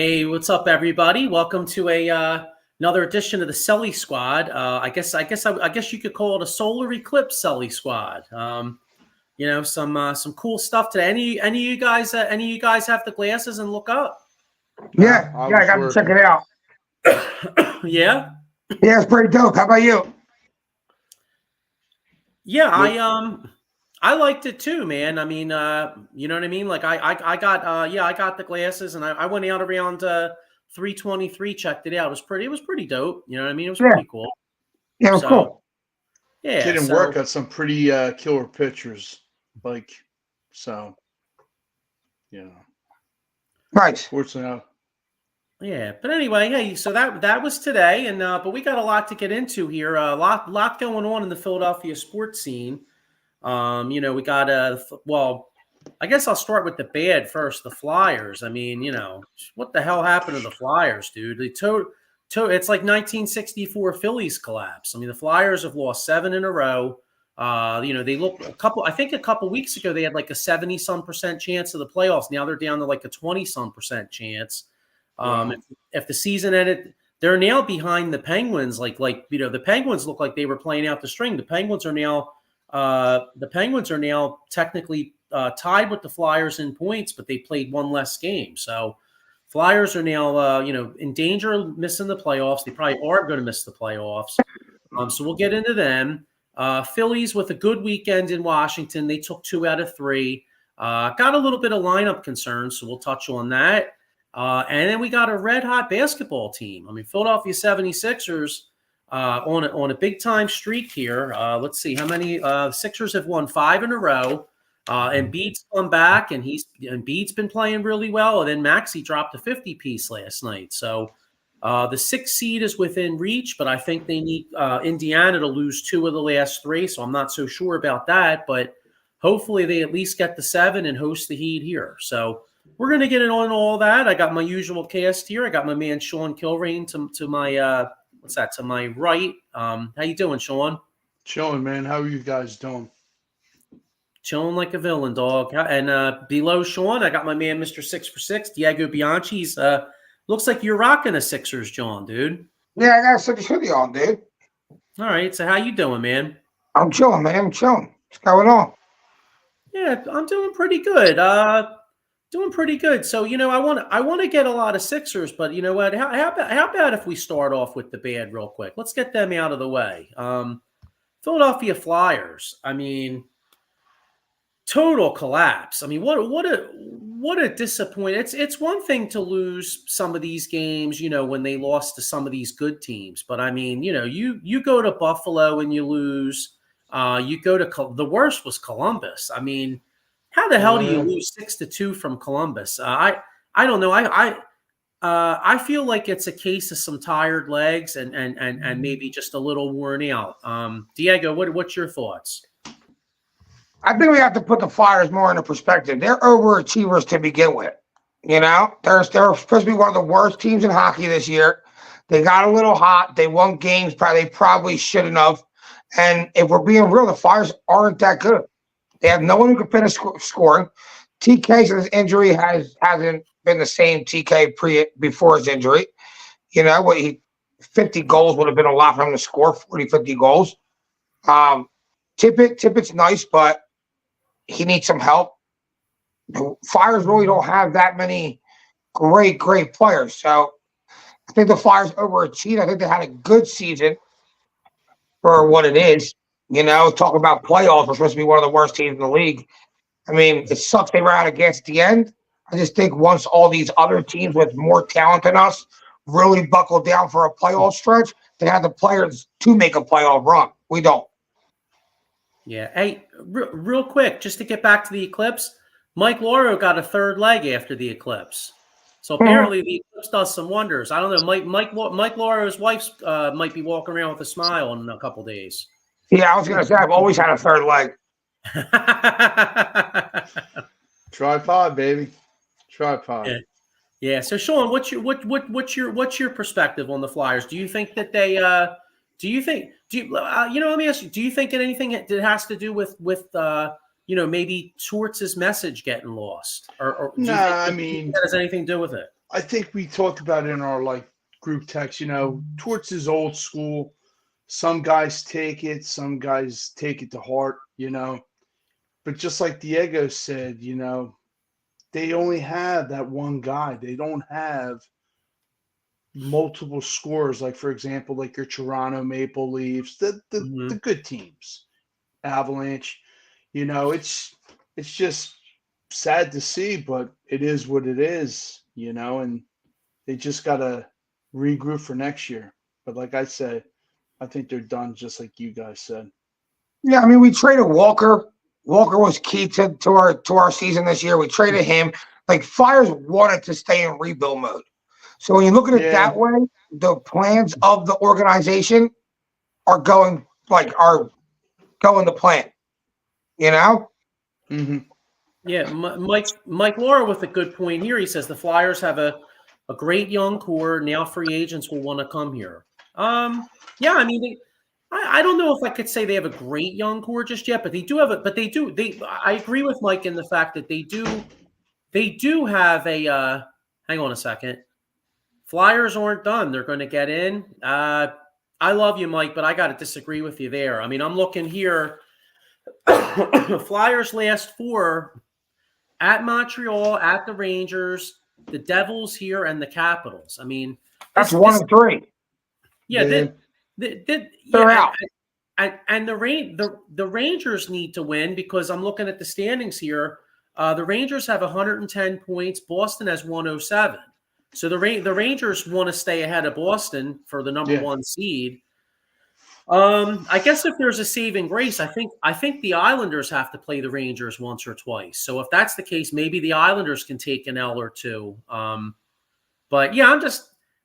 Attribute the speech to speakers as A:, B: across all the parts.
A: Hey, what's up, everybody? Welcome to another edition of the Sully Squad. I guess you could call it a solar eclipse Sully Squad. Some cool stuff today. Any of you guys have the glasses and look up?
B: Yeah, I got to check it out.
A: Yeah,
B: Yeah, it's pretty dope. How about you?
A: yeah. I liked it too, man. I mean, you know what I mean? Like I got the glasses and I went out around 3:23, checked it out. It was pretty dope. You know what I mean? It was pretty cool.
B: Yeah,
A: So,
B: cool.
A: yeah.
C: Kid and work got some pretty killer pictures.
B: Nice.
C: Fortunately,
A: Yeah, but anyway, hey, so that was today, and but we got a lot to get into here. A lot going on in the Philadelphia sports scene. We got I guess I'll start with the bad first. The Flyers. I mean, what the hell happened to the Flyers, dude? They it's like 1964 Phillies collapse. I mean, the Flyers have lost 7 in a row. They look I think a couple weeks ago they had like a 70-some% chance of the playoffs. Now they're down to like a 20-some% chance. If the season ended, they're now behind the Penguins. The Penguins look like they were playing out the string. The Penguins are now technically tied with the Flyers in points, but they played one less game. So Flyers are now in danger of missing the playoffs. They probably are going to miss the playoffs. So we'll get into them. Phillies with a good weekend in Washington. They took 2 out of 3. Got a little bit of lineup concerns, so we'll touch on that. And then we got a red-hot basketball team. I mean, Philadelphia 76ers on a big-time streak here. Let's see how many Sixers have won 5 in a row. Embiid's come back, and Embiid's been playing really well. And then Maxey dropped a 50-piece last night. So the 6th seed is within reach, but I think they need Indiana to lose 2 of the last 3. So I'm not so sure about that. But hopefully they at least get the 7 and host the Heat here. So we're going to get on all that. I got my usual cast here. I got my man Sean Kilrain to my to my right. How you doing, Sean?
C: chilling, man. How are you guys doing?
A: Chilling like a villain, dog. And below Sean, I got my man Mr. 6 for 6, Diego Bianchi's. Looks like you're rocking a Sixers, John, dude.
B: Yeah, I got a Sixers hoodie on, dude.
A: All right. So how you doing, man?
B: I'm chilling, man. I'm chilling. What's going on?
A: Yeah, I'm doing pretty good. Doing pretty good. So, I want to get a lot of Sixers, but you know what? How about if we start off with the bad real quick? Let's get them out of the way. Philadelphia Flyers. I mean, total collapse. I mean, what a disappointment. It's one thing to lose some of these games, when they lost to some of these good teams. But I mean, you go to Buffalo and you lose. You go to the worst was Columbus. I mean, how the hell do you lose 6-2 from Columbus? I don't know. I feel like it's a case of some tired legs and maybe just a little worn out. Diego, what's your thoughts?
B: I think we have to put the Flyers more into perspective. They're overachievers to begin with. They're supposed to be one of the worst teams in hockey this year. They got a little hot. They won games they probably shouldn't have. And if we're being real, the Flyers aren't that good. They have no one who can finish scoring. TK, since his injury, hasn't been the same TK before his injury. 50 goals would have been a lot for him to score, 40, 50 goals. Tippett's nice, but he needs some help. The Flyers really don't have that many great players. So I think the Flyers overachieved. I think they had a good season for what it is. Talking about playoffs, we're supposed to be one of the worst teams in the league. I mean, it sucks they were out against the end. I just think once all these other teams with more talent than us really buckle down for a playoff stretch, they have the players to make a playoff run. We don't.
A: Yeah. Hey, real quick, just to get back to the eclipse, Mike Lauro got a 3rd leg after the eclipse. So apparently the eclipse does some wonders. I don't know. Mike Lauro's wife might be walking around with a smile in a couple days.
B: Yeah, I was going to say, I've always had a 3rd leg.
C: Tripod, baby. Tripod.
A: Yeah. So Sean, what's your perspective on the Flyers? Do you think that they let me ask you, do you think that anything that has to do with maybe Schwartz's message getting lost? Or do you think that has anything to do with it?
C: I think we talked about it in our like group text, towards his old school. Some guys take it, some guys take it to heart. But just like Diego said, they only have that one guy. They don't have multiple scorers, like for example, like your Toronto Maple Leafs, the good teams, Avalanche. It's just sad to see, but it is what it is, and they just gotta regroup for next year. But like I said, I think they're done, just like you guys said.
B: Yeah, I mean, we traded Walker. Walker was key to our season this year. We traded him. Like, Flyers wanted to stay in rebuild mode. So when you look at it that way, the plans of the organization are going to plan.
C: Mm-hmm.
A: Yeah, Mike Laura with a good point here. He says the Flyers have a great young core. Now free agents will want to come here. Yeah, I mean, I don't know if I could say they have a great young core just yet, but they do have it. But they do. I agree with Mike in the fact that they do have a. Hang on a second. Flyers aren't done. They're going to get in. I love you, Mike, but I got to disagree with you there. I mean, I'm looking here. Flyers last 4 at Montreal, at the Rangers, the Devils here, and the Capitals. I mean,
B: that's 1 and 3.
A: Yeah,
B: they're out.
A: And the Rangers need to win because I'm looking at the standings here. The Rangers have 110 points. Boston has 107. So the Rangers want to stay ahead of Boston for the number 1 seed. I guess if there's a saving grace, I think the Islanders have to play the Rangers once or twice. So if that's the case, maybe the Islanders can take an L or two. But yeah,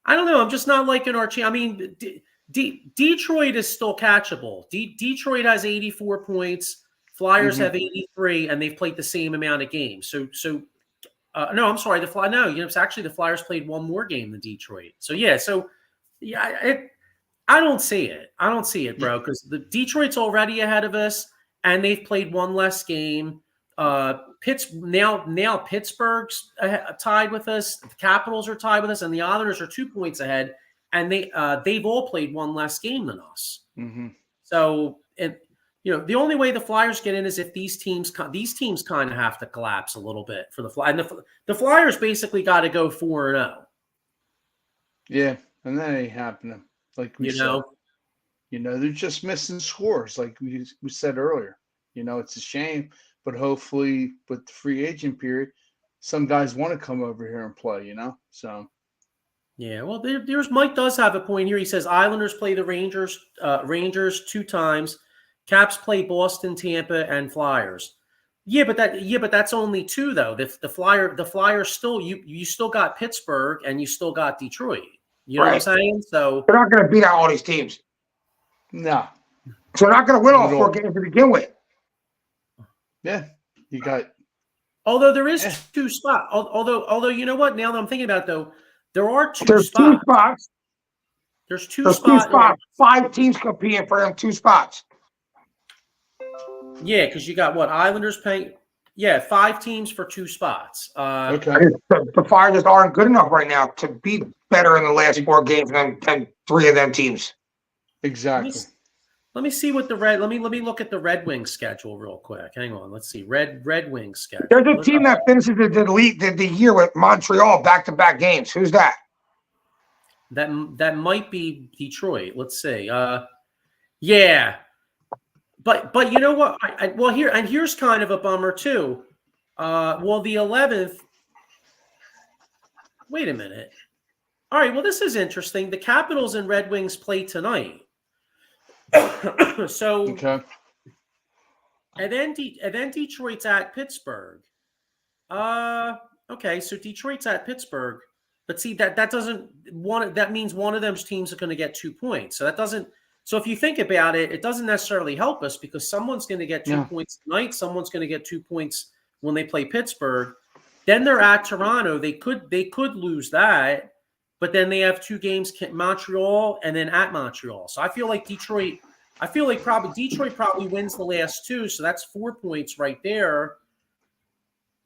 A: I don't know. I'm just not liking our chance. I mean, Detroit is still catchable. Detroit has 84 points. Flyers have 83, and they've played the same amount of games. So no, I'm sorry. It's actually the Flyers played one more game than Detroit. So yeah, I don't see it. I don't see it, bro, because the Detroit's already ahead of us, and they've played one less game. Now Pittsburgh's tied with us. The Capitals are tied with us, and the Islanders are 2 points ahead, and they've all played one less game than us.
C: Mm-hmm.
A: So, the only way the Flyers get in is if these teams kind of have to collapse a little bit for the Flyers. And the Flyers basically got to go 4-0.
C: Yeah, and that ain't happening. Like we said, they're just missing scores, like we said earlier. It's a shame, but hopefully with the free agent period, some guys want to come over here and play. So.
A: Yeah, well, there's Mike does have a point here. He says Islanders play the Rangers 2 times. Caps play Boston, Tampa, and Flyers. Yeah, but that's only 2 though. The Flyers still you still got Pittsburgh and you still got Detroit. You know what I'm saying? So
B: they're not going to beat out all these teams.
C: No.
B: So they're not going to win all 4 games to begin with.
C: Yeah, you got.
A: Although there is 2 spots. Although you know what? Now that I'm thinking about it, though, there are 2
B: There's
A: spots.
B: 2 spots.
A: There's 2
B: There's
A: spots.
B: 2 spots. 5 teams competing for them 2 spots.
A: Yeah, because you got what? Islanders paying. Yeah, 5 teams for 2 spots.
C: Okay.
B: The Flyers just aren't good enough right now to be better in the last 4 games than 3 of them teams.
C: Exactly.
A: Let me see what let me look at the Red Wings schedule real quick. Hang on. Let's see. Red Wings schedule.
B: There's a team that finishes the year with Montreal back-to-back games. Who's that?
A: That might be Detroit. Let's see. Yeah. But you know what? Here's kind of a bummer too. The 11th. Wait a minute. All right. Well, this is interesting. The Capitals and Red Wings play tonight. So.
C: Okay.
A: And then Detroit's at Pittsburgh. Okay. So Detroit's at Pittsburgh, but see that means one of those teams are going to get 2 points. So that doesn't. So if you think about it, it doesn't necessarily help us because someone's going to get 2 points tonight. Someone's going to get 2 points when they play Pittsburgh. Then they're at Toronto. They could lose that, but then they have 2 games, Montreal and then at Montreal. So I feel like Detroit probably wins the last 2. So that's 4 points right there.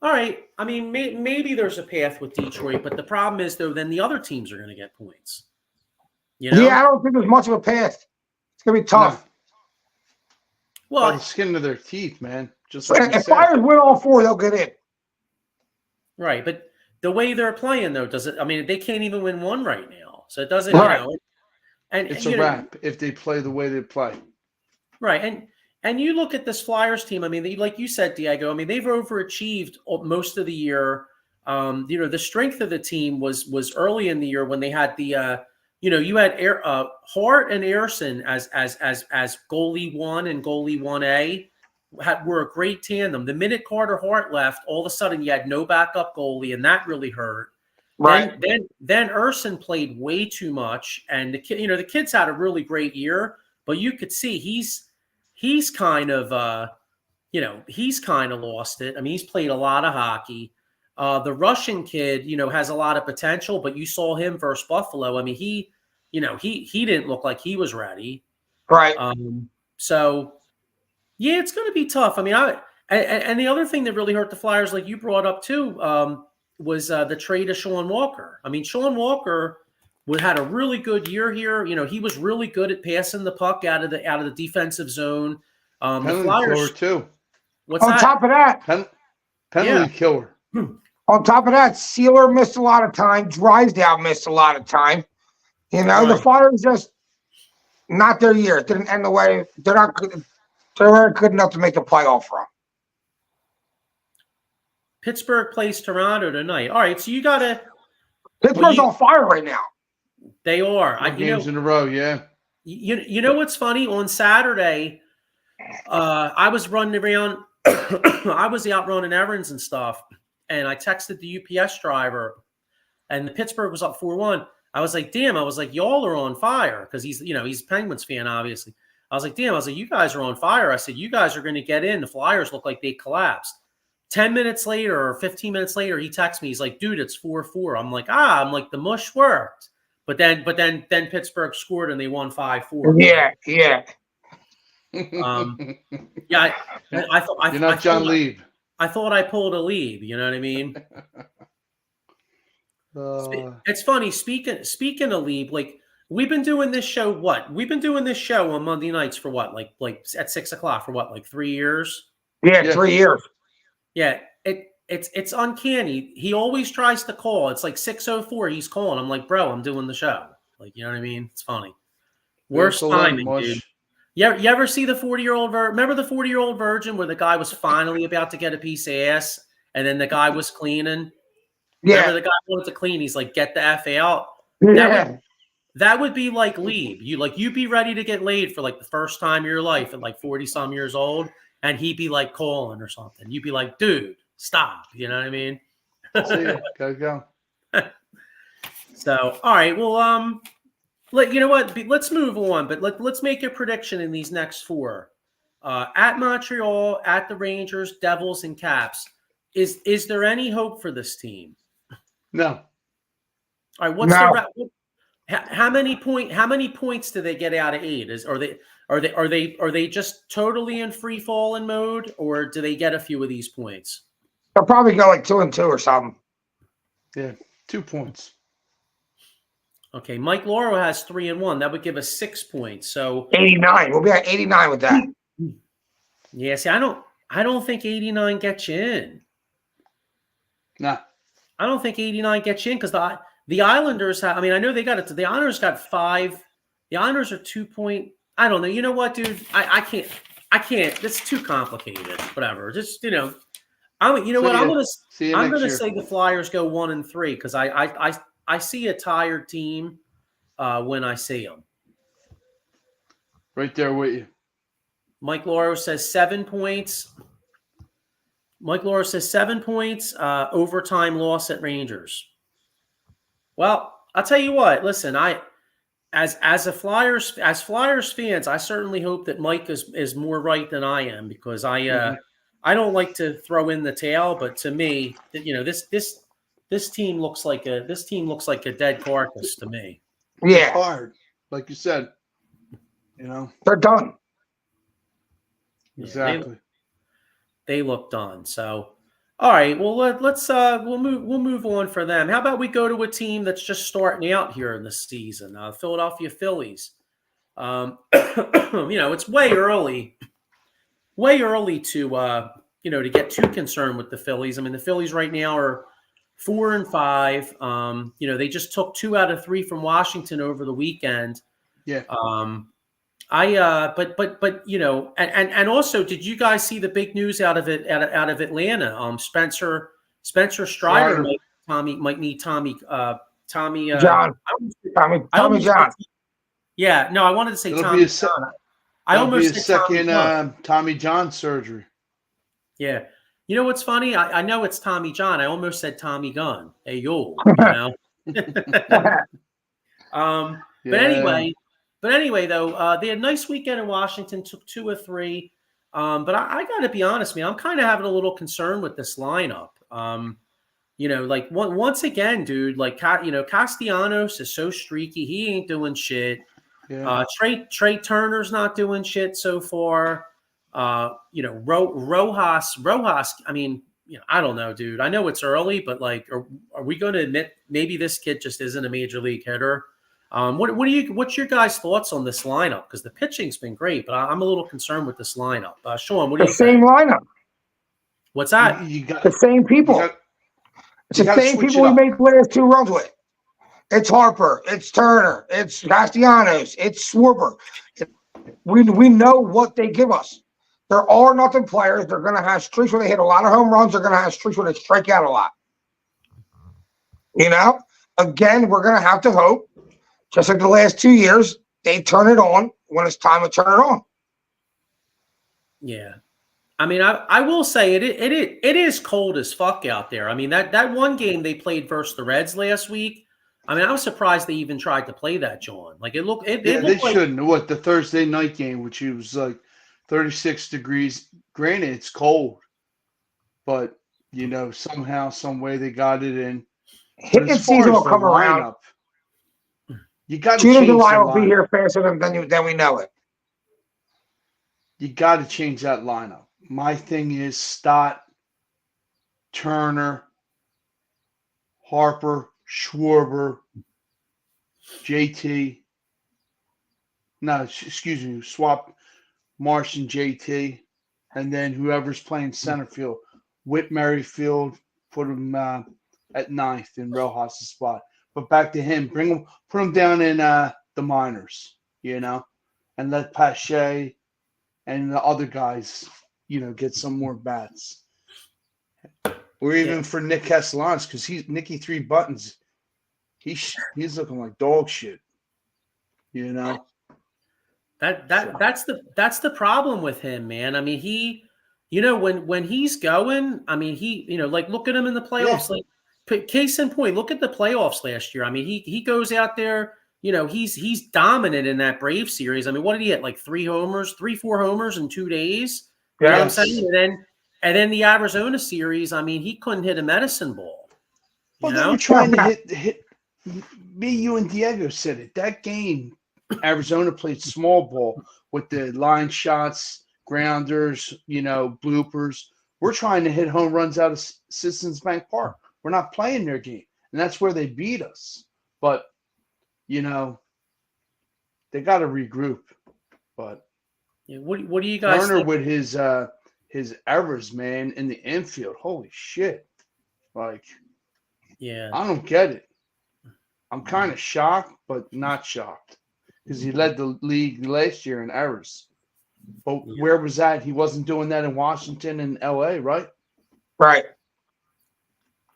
A: All right. I mean, maybe there's a path with Detroit, but the problem is, though, then the other teams are going to get points. You know?
B: Yeah, I don't think there's much of a path. It's gonna be
C: No,
B: tough.
C: by the
A: Well,
C: skin of their teeth, man. Just like you
B: If
C: said.
B: Flyers win all 4, they'll get in.
A: right. But the way they're playing, though, does it? I mean, they can't even win one right now, so it doesn't.
B: Right.
A: You know, and
C: It's
A: you
C: a
A: know,
C: wrap if they play the way they play.
A: right. And you look at this Flyers team. I mean, like you said, Diego. I mean, they've overachieved most of the year. You know, the strength of the team was early in the year when they had the. You know, you had Hart and Ayerson as goalie 1 and goalie 1A were a great tandem. The minute Carter Hart left, all of a sudden you had no backup goalie, and that really hurt.
B: Right.
A: Then Erson played way too much, and the kid's had a really great year, but you could see he's kind of he's kind of lost it. I mean, he's played a lot of hockey. The Russian kid, has a lot of potential, but you saw him versus Buffalo. I mean, he didn't look like he was ready.
B: Right.
A: So yeah, it's going to be tough. I mean, and the other thing that really hurt the Flyers, like you brought up too, was the trade of Sean Walker. I mean, Sean Walker had a really good year here. He was really good at passing the puck out of the defensive zone. The
C: Penalty
A: Flyers
C: killer too.
A: What's
B: On
A: that?
B: top of that,
C: Penalty killer.
B: on top of that, Sealer missed a lot of time. Drysdale missed a lot of time. The
A: Right.
B: Flyers just not their year. It didn't end the way they're not good. They weren't good enough to make the playoff run.
A: Pittsburgh plays Toronto tonight. All right, so you got to.
B: Pittsburgh's on fire right now.
A: They are.
C: Games in a row, yeah.
A: You know what's funny? On Saturday, I was running around. I was out running errands and stuff, and I texted the UPS driver, and Pittsburgh was up 4-1. I was like, damn. I was like, y'all are on fire, because he's a Penguins fan, obviously. I was like, damn. I was like, you guys are on fire. I said, you guys are going to get in. The Flyers look like they collapsed. 10 minutes later or 15 minutes later, he texts me. He's like, dude, it's 4-4. I'm like, the mush worked. But then Pittsburgh scored and they won 5-4.
B: Yeah.
A: Yeah. I thought
C: You're not John Lieb.
A: I thought I pulled a lead. You know what I mean? It's funny. Speaking of Lieb, like we've been doing this show. We've been doing this show on Monday nights for what? Like at 6:00 for what? Like 3 years?
B: Yeah, 3 years.
A: Yeah. It's uncanny. He always tries to call. It's like 6:04. He's calling. I'm like, bro, I'm doing the show. Like, you know what I mean? It's funny. Worst timing, dude. You ever see the 40-year-old remember the 40-year-old virgin where the guy was finally about to get a piece of ass and then the guy was cleaning?
B: Yeah.
A: Remember the guy wanted to clean? He's like, get the F out.
B: Yeah.
A: That would be like Lieb. You'd be ready to get laid for like the first time of your life at like 40-some years old, and he'd be like calling or something. You'd be like, dude, stop. You know what I mean?
C: See ya. Gotta go.
A: So, all right. Well, you know what? Let's move on, but let's make a prediction in these next 4. At Montreal, at the Rangers, Devils, and Caps. Is there any hope for this team?
C: No.
A: All right. How many points do they get out of 8? Are they just totally in free falling mode, or do they get a few of these points?
B: They'll probably go like 2-2 or something.
C: Yeah, 2 points.
A: Okay, Mike Lauro has 3-1. That would give us 6 points. So
B: 89. We'll be at 89 with that.
A: yeah. See, I don't think 89 gets you in.
C: Nah.
A: I don't think 89 gets you in because the Islanders have. I mean, I know they got it. The Islanders got 5. The Islanders are 2 point. I don't know. You know what, dude? I can't. It's too complicated. Whatever. Just I'm gonna say the Flyers go 1-3 because I see a tired team when I see them.
C: Right there with you.
A: Mike Lauro says 7 points. Overtime loss at Rangers. Well, I'll tell you what. Listen, as Flyers fans, I certainly hope that Mike is more right than I am because I don't like to throw in the towel, but to me, this team looks like a dead carcass to me.
B: Yeah,
C: it's hard, like you said.
B: They're done.
C: Exactly.
A: They look done. So, All right. Well, let's we'll move on for them. How about we go to a team that's just starting out here in the season, Philadelphia Phillies. It's way early to to get too concerned with the Phillies. I mean, the Phillies right now are 4-5. They just took 2 out of 3 from Washington over the weekend.
C: Yeah.
A: And also, did you guys see the big news out of Atlanta? Spencer Strider might need Tommy
B: John. Tommy John.
A: Yeah, no, I wanted to say
C: It'll
A: Tommy
C: be
A: John.
C: I
A: I almost
C: be a
A: said Tommy
C: second
A: John.
C: Tommy John surgery.
A: Yeah. You know what's funny? I know it's Tommy John. I almost said Tommy Gunn. Hey, yo.
C: Yeah.
A: But anyway, though, they had a nice weekend in Washington, took 2 or 3. But I got to be honest, man, I'm kind of having a little concern with this lineup. Once again, dude, Castellanos is so streaky. He ain't doing shit.
C: Yeah.
A: Trey Turner's not doing shit so far. Rojas. I mean, I don't know, dude. I know it's early, but are we going to admit maybe this kid just isn't a major league hitter? What's your guys' thoughts on this lineup? Because the pitching's been great, but I'm a little concerned with this lineup. Sean, what do you think?
B: Same lineup.
A: What's that?
B: The same people. It's the same people we made the last 2 runs with. It's Harper. It's Turner. It's Castellanos. It's Schwarber. We know what they give us. There are nothing players. They're going to have streaks where they hit a lot of home runs. They're going to have streaks where they strike out a lot. Again, we're going to have to hope, just like the last 2 years, they turn it on when it's time to turn it on.
A: Yeah. I mean, I will say it is cold as fuck out there. I mean, that one game they played versus the Reds last week, I mean, I was surprised they even tried to play that, John. Like, it looked
C: they shouldn't. What, the Thursday night game, which was like 36 degrees. Granted, it's cold, but somehow, some way they got it in.
B: Hitting season will come around.
C: You got to
B: June
C: change
B: and July
C: the
B: will be here faster than we know it.
C: You got to change that lineup. My thing is Stott, Turner, Harper, Schwarber, JT. No, excuse me. Swap Marsh and JT, and then whoever's playing center field, Whit Merrifield, put him at 9th in Rojas' spot. But back to him, put him down in the minors, and let Pache and the other guys, get some more bats. Or even for Nick Castellanos, because Nicky 3 Buttons, he's looking like dog shit.
A: That's the problem with him, man. I mean, he, when he's going, I mean, he, look at him in the playoffs.
C: Yeah.
A: Like, case in point, look at the playoffs last year. I mean, he goes out there, he's dominant in that Brave series. I mean, what did he hit? Like 4 homers in 2 days. You know what I'm saying? And then the Arizona series, I mean, he couldn't hit a medicine ball.
C: Well, they were trying to hit. Me, you, and Diego said it. That game, Arizona played small ball with the line shots, grounders, bloopers. We're trying to hit home runs out of Citizens Bank Park. We're not playing their game, and that's where they beat us. But they got to regroup. But
A: what do you guys
C: Turner
A: think?
C: with his errors, man, in the infield? Holy shit! Like,
A: yeah,
C: I don't get it. I'm kind of shocked, but not shocked, because he led the league last year in errors. But where was that? He wasn't doing that in Washington and LA, right?
B: Right.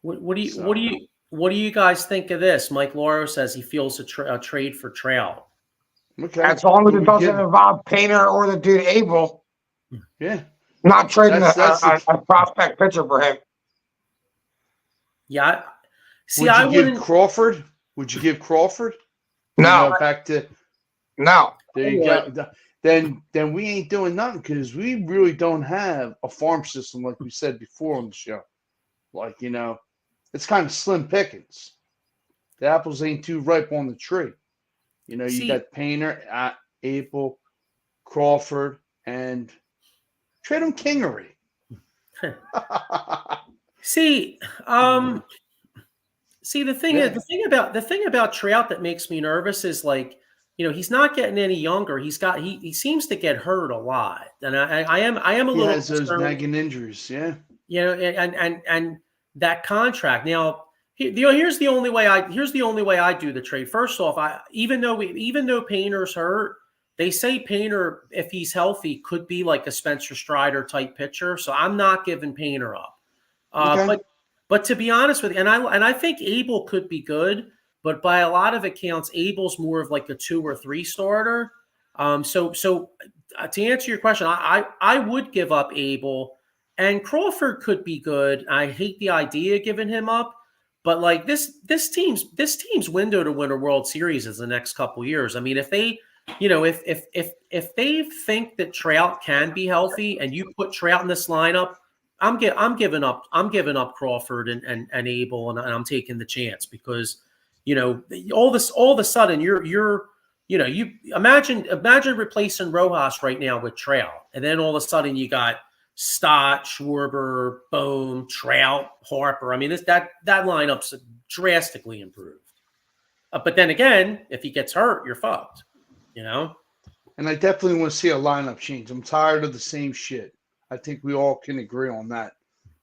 A: What do you guys think of this? Mike Lauro says he feels a trade for Trout.
C: Okay.
B: As long as it doesn't involve Painter or the dude Abel.
C: Yeah.
B: Not trading a prospect pitcher for him.
A: Yeah. See,
C: Would you give Crawford? Would you give Crawford?
B: No.
C: Back to
B: no.
C: There you go. Then we ain't doing nothing, because we really don't have a farm system like we said before on the show. Like, it's kind of slim pickings. The apples ain't too ripe on the tree. You got Painter, Abel, Crawford, and trade him Kingery.
A: See, see the thing is the thing about Trout that makes me nervous is like, he's not getting any younger. He seems to get hurt a lot, and I am a
C: He
A: little
C: has those
A: concerned.
C: nagging injuries. Yeah.
A: And that contract. Now, here's the only way I do the trade. First off, even though Painter's hurt, they say Painter, if he's healthy, could be like a Spencer Strider type pitcher. So I'm not giving Painter up.
C: Okay.
A: But to be honest with you, and I think Abel could be good, but by a lot of accounts, Abel's more of like a 2 or 3 starter. So to answer your question, I would give up Abel, and Crawford could be good. I hate the idea of giving him up, but like this team's window to win a World Series is the next couple years. I mean, if they, if they think that Trout can be healthy, and you put Trout in this lineup, I'm giving up Crawford and Abel, and I'm taking the chance because, all of a sudden you imagine replacing Rojas right now with Trout, and then all of a sudden you got Stott, Schwarber, Bohm, Trout, Harper. I mean, that lineup's drastically improved. But then again, if he gets hurt, you're fucked.
C: And I definitely want to see a lineup change. I'm tired of the same shit. I think we all can agree on that.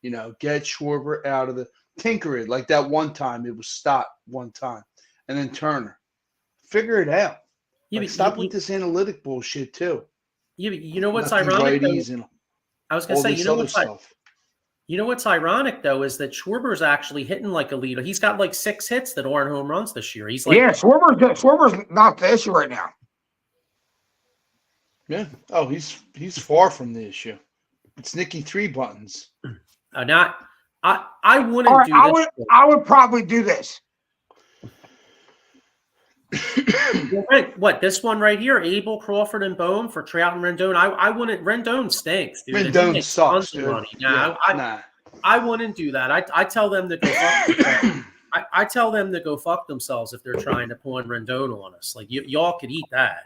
C: Get Schwarber out of the tinker it. Like that one time, it was Stott one time, and then Turner. Figure it out. Stop with this analytic bullshit too.
A: You know what's ironic? I was going to say, what's ironic though is that Schwarber's actually hitting like a leader. He's got like 6 hits that aren't home runs this year. He's like,
B: Schwarber's not the issue right now.
C: Yeah. Oh, he's far from the issue. It's Nicky 3 buttons.
A: I wouldn't do this.
B: I would probably do this.
A: What, this one right here? Abel, Crawford, and Bohm for Trout and Rendon. I wouldn't. Rendon stinks, dude.
C: Rendon sucks, dude.
A: I wouldn't do that. I tell them to go fuck themselves. I tell them to go fuck themselves if they're trying to pawn Rendon on us. Like y'all could eat that.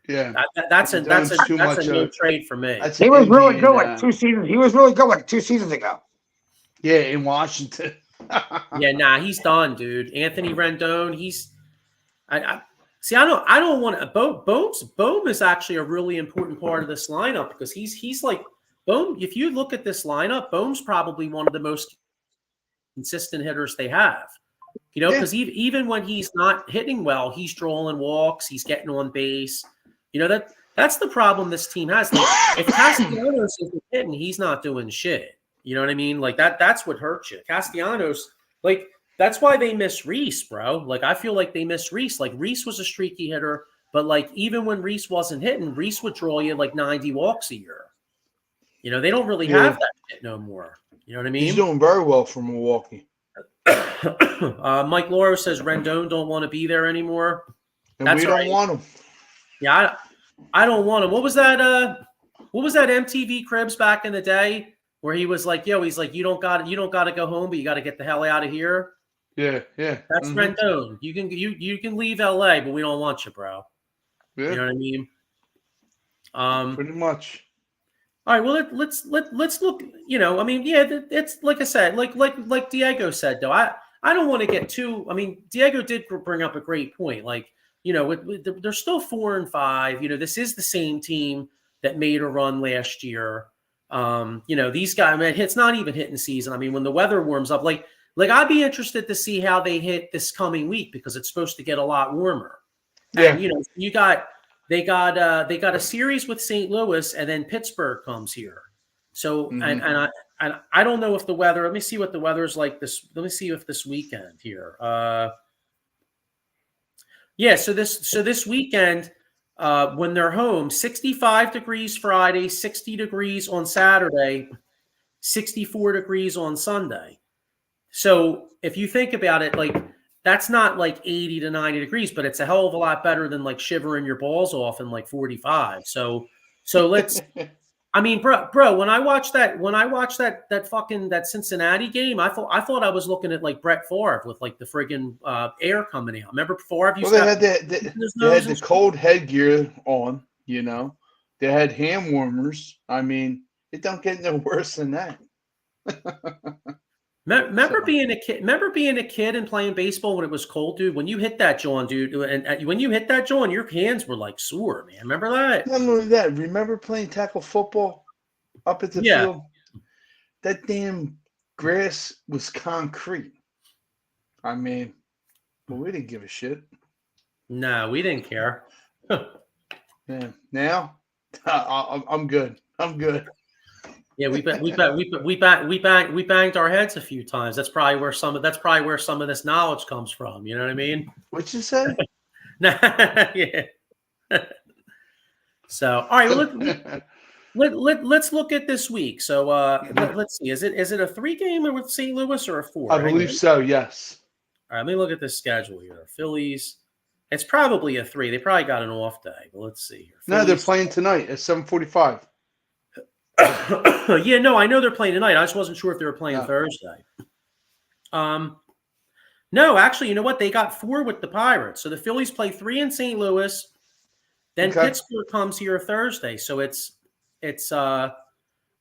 C: Yeah,
A: that's a no trade for me.
B: He was really good like 2 seasons. He was really good like 2 seasons ago.
C: Yeah, in Washington.
A: Yeah, he's done, dude. Anthony Rendon, I don't want to. Bohm is actually a really important part of this lineup because he's like Bohm. If you look at this lineup, Bohm's probably one of the most consistent hitters they have. Because even when he's not hitting well, he's drawing walks, he's getting on base. That's the problem this team has. Like, if Castellanos isn't hitting, he's not doing shit. You know what I mean? Like that's what hurts you. Castellanos, like that's why they miss Reese, bro. Like I feel like they miss Reese. Like Reese was a streaky hitter, but like even when Reese wasn't hitting, Reese would draw you like 90 walks a year. They don't really have that shit no more. You know what I mean?
C: He's doing very well for Milwaukee.
A: Mike Lauro says Rendon don't want to be there anymore.
C: And we don't want him.
A: Yeah, I don't want him. What was that MTV Cribs back in the day where he was like, he's like, you don't got to go home, but you got to get the hell out of here.
C: Yeah.
A: That's Rendon. You can leave LA, but we don't want you, bro. Yeah. You know what I mean?
C: Pretty much.
A: All right, well let's look. It's like I said, like Diego said though. I don't want to get too. I mean, Diego did bring up a great point. Like, they're still 4-5. This is the same team that made a run last year. These guys, man, it's not even hitting season. I mean, when the weather warms up, like I'd be interested to see how they hit this coming week because it's supposed to get a lot warmer. Yeah. And they got a series with St. Louis, and then Pittsburgh comes here. So and I don't know if the weather. Let me see what the weather is like this. Let me see if this weekend here. So this weekend, when they're home, 65 degrees Friday, 60 degrees on Saturday, 64 degrees on Sunday. So if you think about it, like that's not like 80 to 90 degrees, but it's a hell of a lot better than like shivering your balls off in like 45. So let's. I mean, bro, when I watched that Cincinnati game, I thought I was looking at like Brett Favre with like the friggin' air coming out. Remember Favre?
C: Well, they had the cold headgear on. They had hand warmers. I mean, it don't get no worse than that.
A: Remember
C: So,
A: being a kid? Remember being a kid and playing baseball when it was cold, dude? When you hit that, John, dude, and when you hit that, John, your hands were like sore, man. Remember that?
C: not only that, remember playing tackle football up at the
A: Yeah.
C: field? That damn grass was concrete. I mean, but we didn't give a shit.
A: No, we didn't care.
C: Yeah. Now, I'm good. I'm good.
A: Yeah, we banged our heads a few times. That's probably where some of this knowledge comes from. You know what I mean?
C: What'd you say?
A: Yeah. So, all right, let's look at this week. So, let's see. Is it a 3-game with St. Louis or a 4?
C: I
A: Hang
C: believe
A: on.
C: so. Yes.
A: All right, let me look at this schedule here. Phillies. It's probably a 3. They probably got an off day, but let's see here.
C: No, they're
A: Phillies.
C: playing tonight at 7:45.
A: Yeah, no, I know they're playing tonight. I just wasn't sure if they were playing
C: No.
A: Thursday. No, actually, you know what? They got 4 with the Pirates. So the Phillies play 3 in St. Louis. Then
C: Okay.
A: Pittsburgh comes here Thursday. So it's all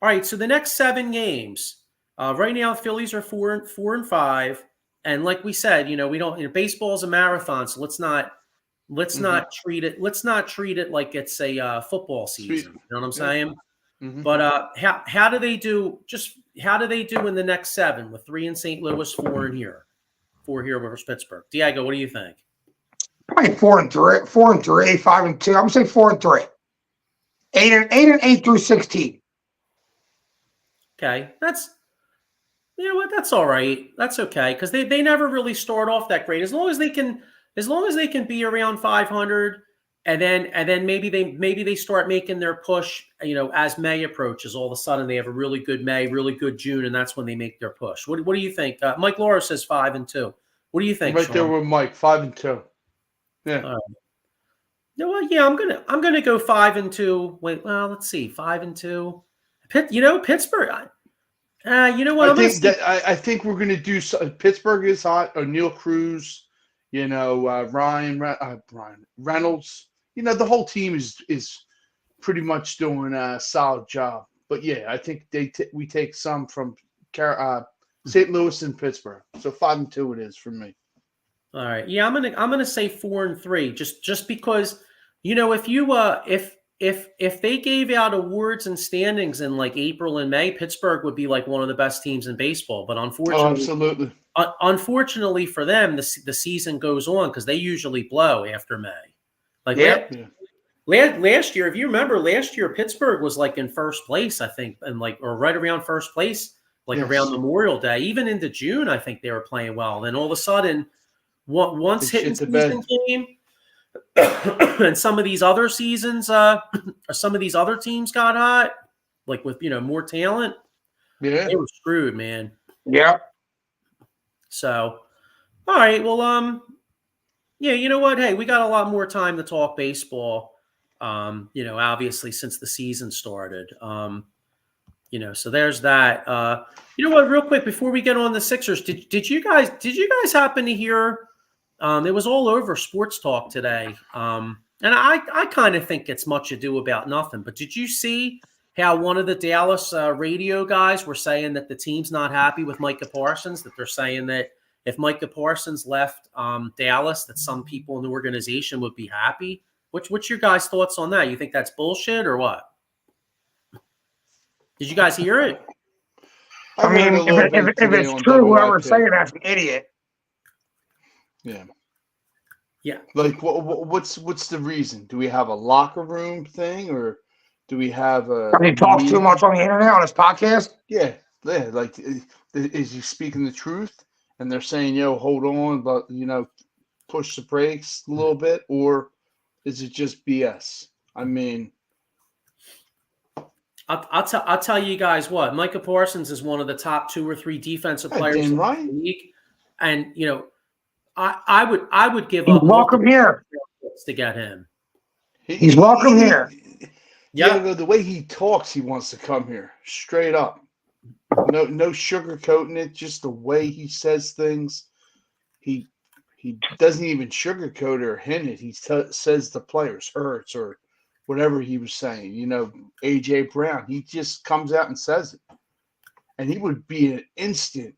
A: right. So the next 7 games, right now, Phillies are 4 and 5. And like we said, we don't. Baseball is a marathon, so let's not treat it like it's a football season. You know what I'm saying?
C: Mhm.
A: But how do they do? How do they do in the next 7 with 3 in St. Louis, 4 in here, 4 here versus Pittsburgh? Diego, what do you think?
B: Probably 4 and 3, 4 and 3, 5 and 2. I'm gonna say 4 and 3. 8 through 16.
A: Okay, you know what? That's all right. That's okay because they never really start off that great. As long as they can be around 500, and then maybe they start making their push. As May approaches, all of a sudden they have a really good May, really good June, and that's when they make their push. What do you think? Mike Laura says 5 and 2. What do you think?
C: Right
A: Sean?
C: there with Mike, 5 and 2. Yeah.
A: All right. No, well, yeah, I'm gonna go 5 and 2. Wait, well, let's see, 5 and 2. Pittsburgh. You know what?
C: I think we're gonna do. Pittsburgh is hot. O'Neal Cruz, Ryan Reynolds. The whole team is pretty much doing a solid job. But yeah, I think we take some from St. Louis and Pittsburgh. So 5 and 2 it is for me.
A: All right. Yeah, I'm gonna say 4 and 3, just because if they gave out awards and standings in like April and May, Pittsburgh would be like one of the best teams in baseball. But
C: Absolutely.
A: Unfortunately for them, the season goes on because they usually blow after May. Like last year, if you remember, Pittsburgh was like in first place, I think, and or right around first place, around Memorial Day, even into June. I think they were playing well. Then all of a sudden, once hitting season came, and some of these other seasons, or some of these other teams got hot, like with more talent.
C: Yeah,
A: they were screwed, man.
B: Yeah.
A: So, all right, well, yeah, you know what? Hey, we got a lot more time to talk baseball. Obviously since the season started. So there's that. You know what? Real quick before we get on the Sixers, did you guys happen to hear? It was all over Sports Talk today, and I kind of think it's much ado about nothing. But did you see how one of the Dallas radio guys were saying that the team's not happy with Micah Parsons? That they're saying that if Micah Parsons left Dallas, that some people in the organization would be happy. What's your guys' thoughts on that? You think that's bullshit or what? Did you guys hear it?
B: I mean, if it's true, whoever's saying that's an idiot.
C: Yeah.
A: Yeah.
C: Like, what's the reason? Do we have a locker room thing, or do we have a?
B: He talks too much on the internet on his podcast.
C: Yeah. Like, is he speaking the truth? And they're saying, "Yo, hold on," but push the brakes a little bit, or is it just BS? I mean,
A: I'll tell you guys what. Micah Parsons is one of the top 2 or 3 defensive players in the league, and I would give up.
B: Welcome here
A: to get him.
B: He's welcome here.
C: Yeah, the way he talks, he wants to come here straight up. No sugarcoating it. Just the way he says things. He doesn't even sugarcoat it or hint it. He says the players hurts or whatever he was saying. AJ Brown. He just comes out and says it, and he would be an instant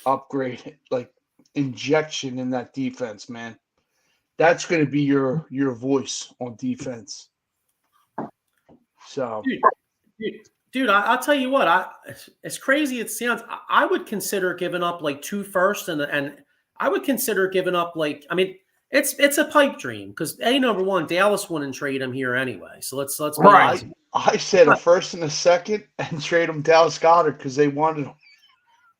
C: upgrade, like injection in that defense, man. That's going to be your voice on defense. So,
A: dude, I'll tell you what. As crazy it sounds, I would consider giving up like 2 firsts, and I would consider giving up like. I mean, it's a pipe dream because number one, Dallas wouldn't trade him here anyway. So let's be honest.
C: I said a first and a second and trade him Dallas Goedert because they wanted him.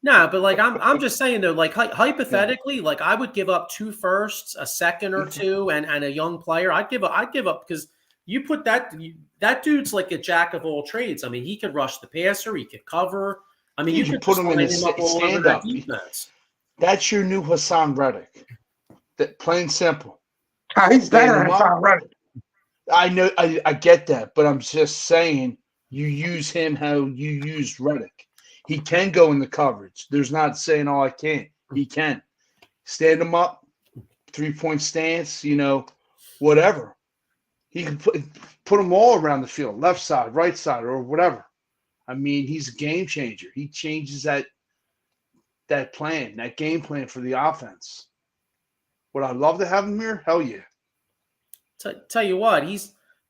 A: No, but like I'm just saying though, like hypothetically, like I would give up 2 firsts, a second or two, and a young player. I'd give up because you put that dude's like a jack of all trades. I mean, he could rush the passer, he could cover. I mean, you could
C: put him in the
A: stand up defense.
C: That's your new Hassan Reddick. That plain simple.
B: He's better than Hassan Reddick.
C: I know, I get that, but I'm just saying you use him how you use Reddick. He can go in the coverage. There's not saying, I can't. He can. Stand him up, 3-point stance, whatever. He can put them all around the field, left side, right side, or whatever. I mean, he's a game changer. He changes that game plan for the offense. Would I love to have him here? Hell yeah.
A: Tell you what,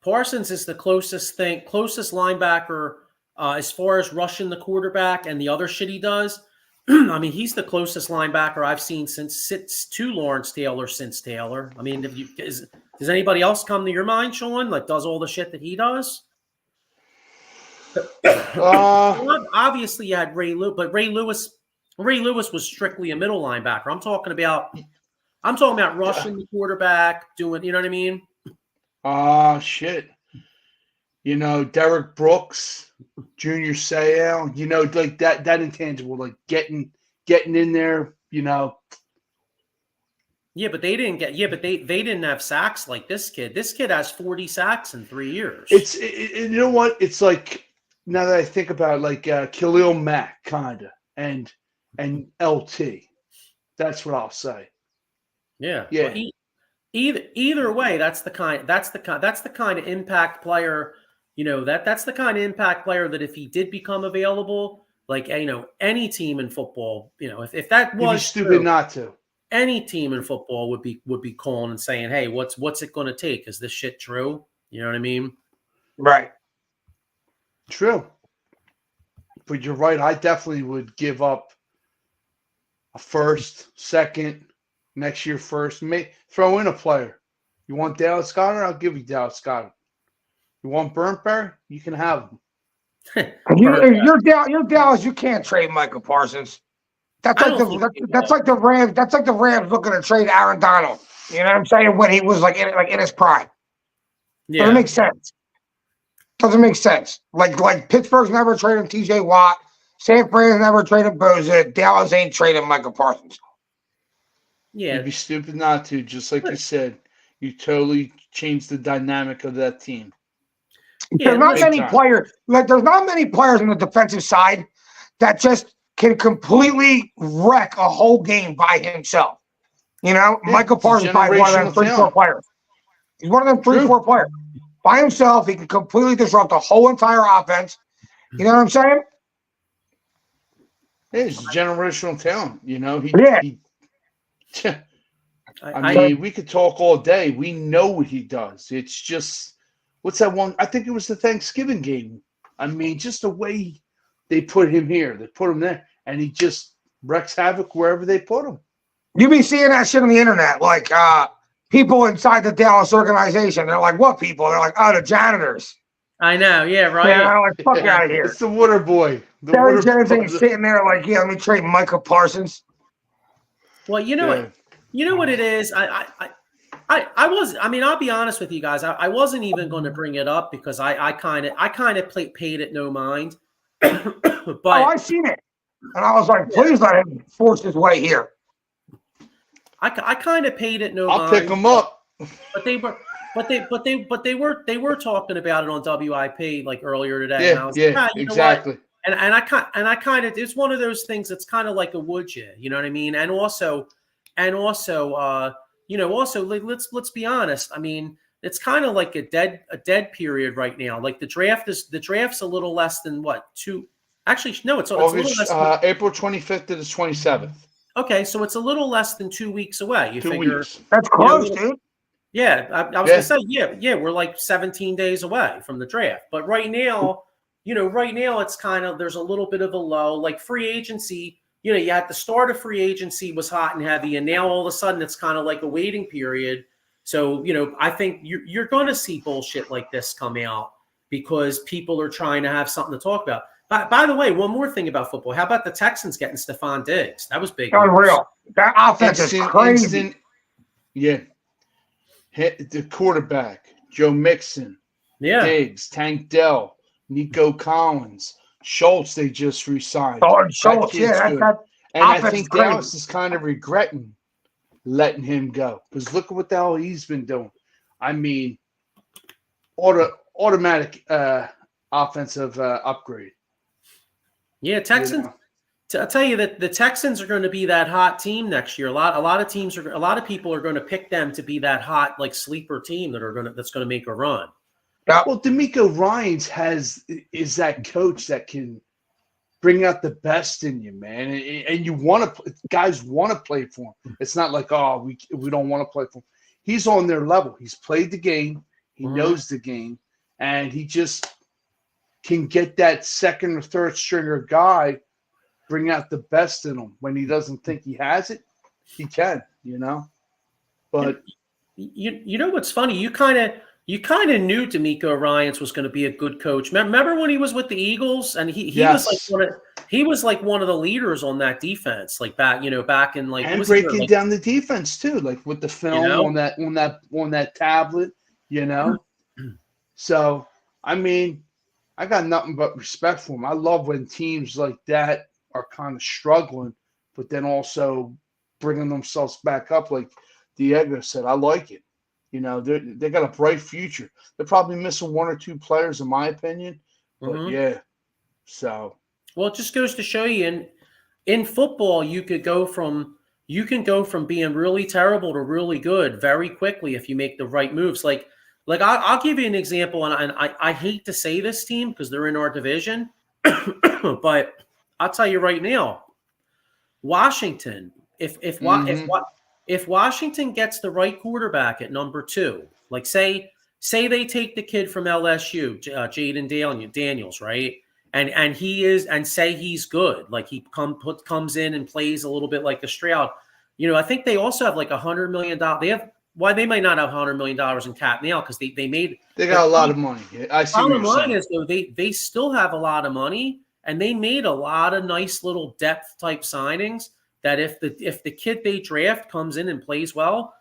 A: Parsons is the closest linebacker as far as rushing the quarterback and the other shit he does. I mean, he's the closest linebacker I've seen since Lawrence Taylor since Taylor. I mean, does anybody else come to your mind, Sean? Like, does all the shit that he does? Obviously, you had Ray Lewis, but Ray Lewis was strictly a middle linebacker. I'm talking about rushing the quarterback, doing, you know what I mean?
C: Shit. Derek Brooks, Junior Seau, like that intangible, like getting in there, Yeah,
A: but they didn't have sacks like this kid. This kid has 40 sacks in 3 years.
C: You know what? It's like, now that I think about it, like Khalil Mack kinda and LT. That's what I'll say.
A: Yeah. Well, either way, that's the kind of impact player, that's the kind of impact player that if he did become available, like, any team in football, if that was
C: stupid
A: true,
C: not to.
A: Any team in football would be calling and saying, "Hey, what's it going to take? Is this shit true?" You know what I mean?
B: Right.
C: True. But you're right. I definitely would give up a first, second, next year first. Throw in a player. You want Dallas Goedert? I'll give you Dallas Goedert. You want Burntberry? You can have him.
B: You're Dallas. You can't trade Michael Parsons. That's like the Rams. That's like the Rams looking to trade Aaron Donald. You know what I'm saying? When he was like in his prime. Yeah. Doesn't make sense. Doesn't make sense. Like Pittsburgh's never traded T.J. Watt. San Fran's never traded Boza. Dallas ain't trading Michael Parsons.
A: Yeah,
C: you'd be stupid not to. Just like you said, you totally changed the dynamic of that team.
B: Yeah, there's not many players. Like, there's not many players on the defensive side that just can completely wreck a whole game by himself. Michael Parsons is probably one of them 3-4 players. He's one of them 3-4 players. By himself, he can completely disrupt the whole entire offense. You know what I'm saying?
C: Yeah, he's generational talent. I mean, we could talk all day. We know what he does. It's just, what's that one? I think it was the Thanksgiving game. I mean, just the way they put him here, they put him there, and he just wreaks havoc wherever they put him.
B: You be seeing that shit on the internet, like people inside the Dallas organization. They're like, "What people?" They're like, "Oh, the janitors."
A: I know, yeah, right.
B: Yeah, I'm like, fuck out of here.
C: It's the water boy.
B: Jerry Jones ain't sitting there like, yeah, let me trade Michael Parsons.
A: Well, what it is. I'll be honest with you guys. I wasn't even going to bring it up because I kind of paid it no mind. But
B: I seen it, and I was like, please let him force his way here.
A: I kind of paid it no mind.
C: I'll pick him up.
A: But they were talking about it on WIP like earlier today.
C: Yeah,
A: and I was like,
C: exactly.
A: And I kind of, it's one of those things that's kind of like a would you know what I mean? And also, let's be honest. I mean, it's kind of like a dead period right now. Like the draft's a little less than what, Actually, no, it's a little
C: August,
A: less. Than,
C: April 25th to the 27th.
A: okay, so it's a little less than 2 weeks away. You
C: 2
A: figure,
C: weeks.
B: That's close, dude.
A: yeah, I was
C: Yeah.
A: gonna say, yeah, we're like 17 days away from the draft. But right now, it's kind of there's a little bit of a low. Like free agency, you had the start of free agency was hot and heavy, and now all of a sudden it's kind of like a waiting period. So, I think you're going to see bullshit like this come out because people are trying to have something to talk about. By the way, one more thing about football. How about the Texans getting Stephon Diggs? That was big.
B: Unreal. That offense is crazy.
C: Yeah. Hit the quarterback, Joe Mixon,
A: Yeah.
C: Diggs, Tank Dell, Nico Collins, Schultz. They just re-signed.
B: Oh, Schultz, yeah,
C: and I think Dallas is kind of regretting letting him go because look at what the hell he's been doing. I mean, automatic offensive upgrade.
A: Yeah, Texans. I'll tell you that the Texans are going to be that hot team next year. A lot of people are going to pick them to be that hot like sleeper team that's going to make a run.
C: Well, D'Amico Ryans is that coach that can bring out the best in you, man, and guys want to play for him. It's not like we don't want to play for him. He's on their level. He's played the game. He knows the game, and he just can get that second or third stringer guy. Bring out the best in him when he doesn't think he has it. He can, But
A: you know what's funny? You kind of knew D'Amico Ryans was going to be a good coach. Remember when he was with the Eagles and he was like one of the leaders on that defense, like back in like
C: and breaking down the defense too, like with the film on that tablet, So I mean, I got nothing but respect for him. I love when teams like that are kind of struggling, but then also bringing themselves back up. Like Diego said, I like it. They got a bright future. They're probably missing one or two players, in my opinion. But yeah, so.
A: Well, it just goes to show you, in football, you can go from being really terrible to really good very quickly if you make the right moves. Like I'll give you an example, and I hate to say this team because they're in our division, but I'll tell you right now, Washington. If Washington gets the right quarterback at number 2, like say they take the kid from LSU, Jaden Daniels, right? And say he's good, like he comes in and plays a little bit like a Stroud. I think they also have like $100 million. They might not have $100 million in cap now because they
C: got a lot of money. I see.
A: Bottom line is though they still have a lot of money. And they made a lot of nice little depth type signings that if the kid they draft comes in and plays well,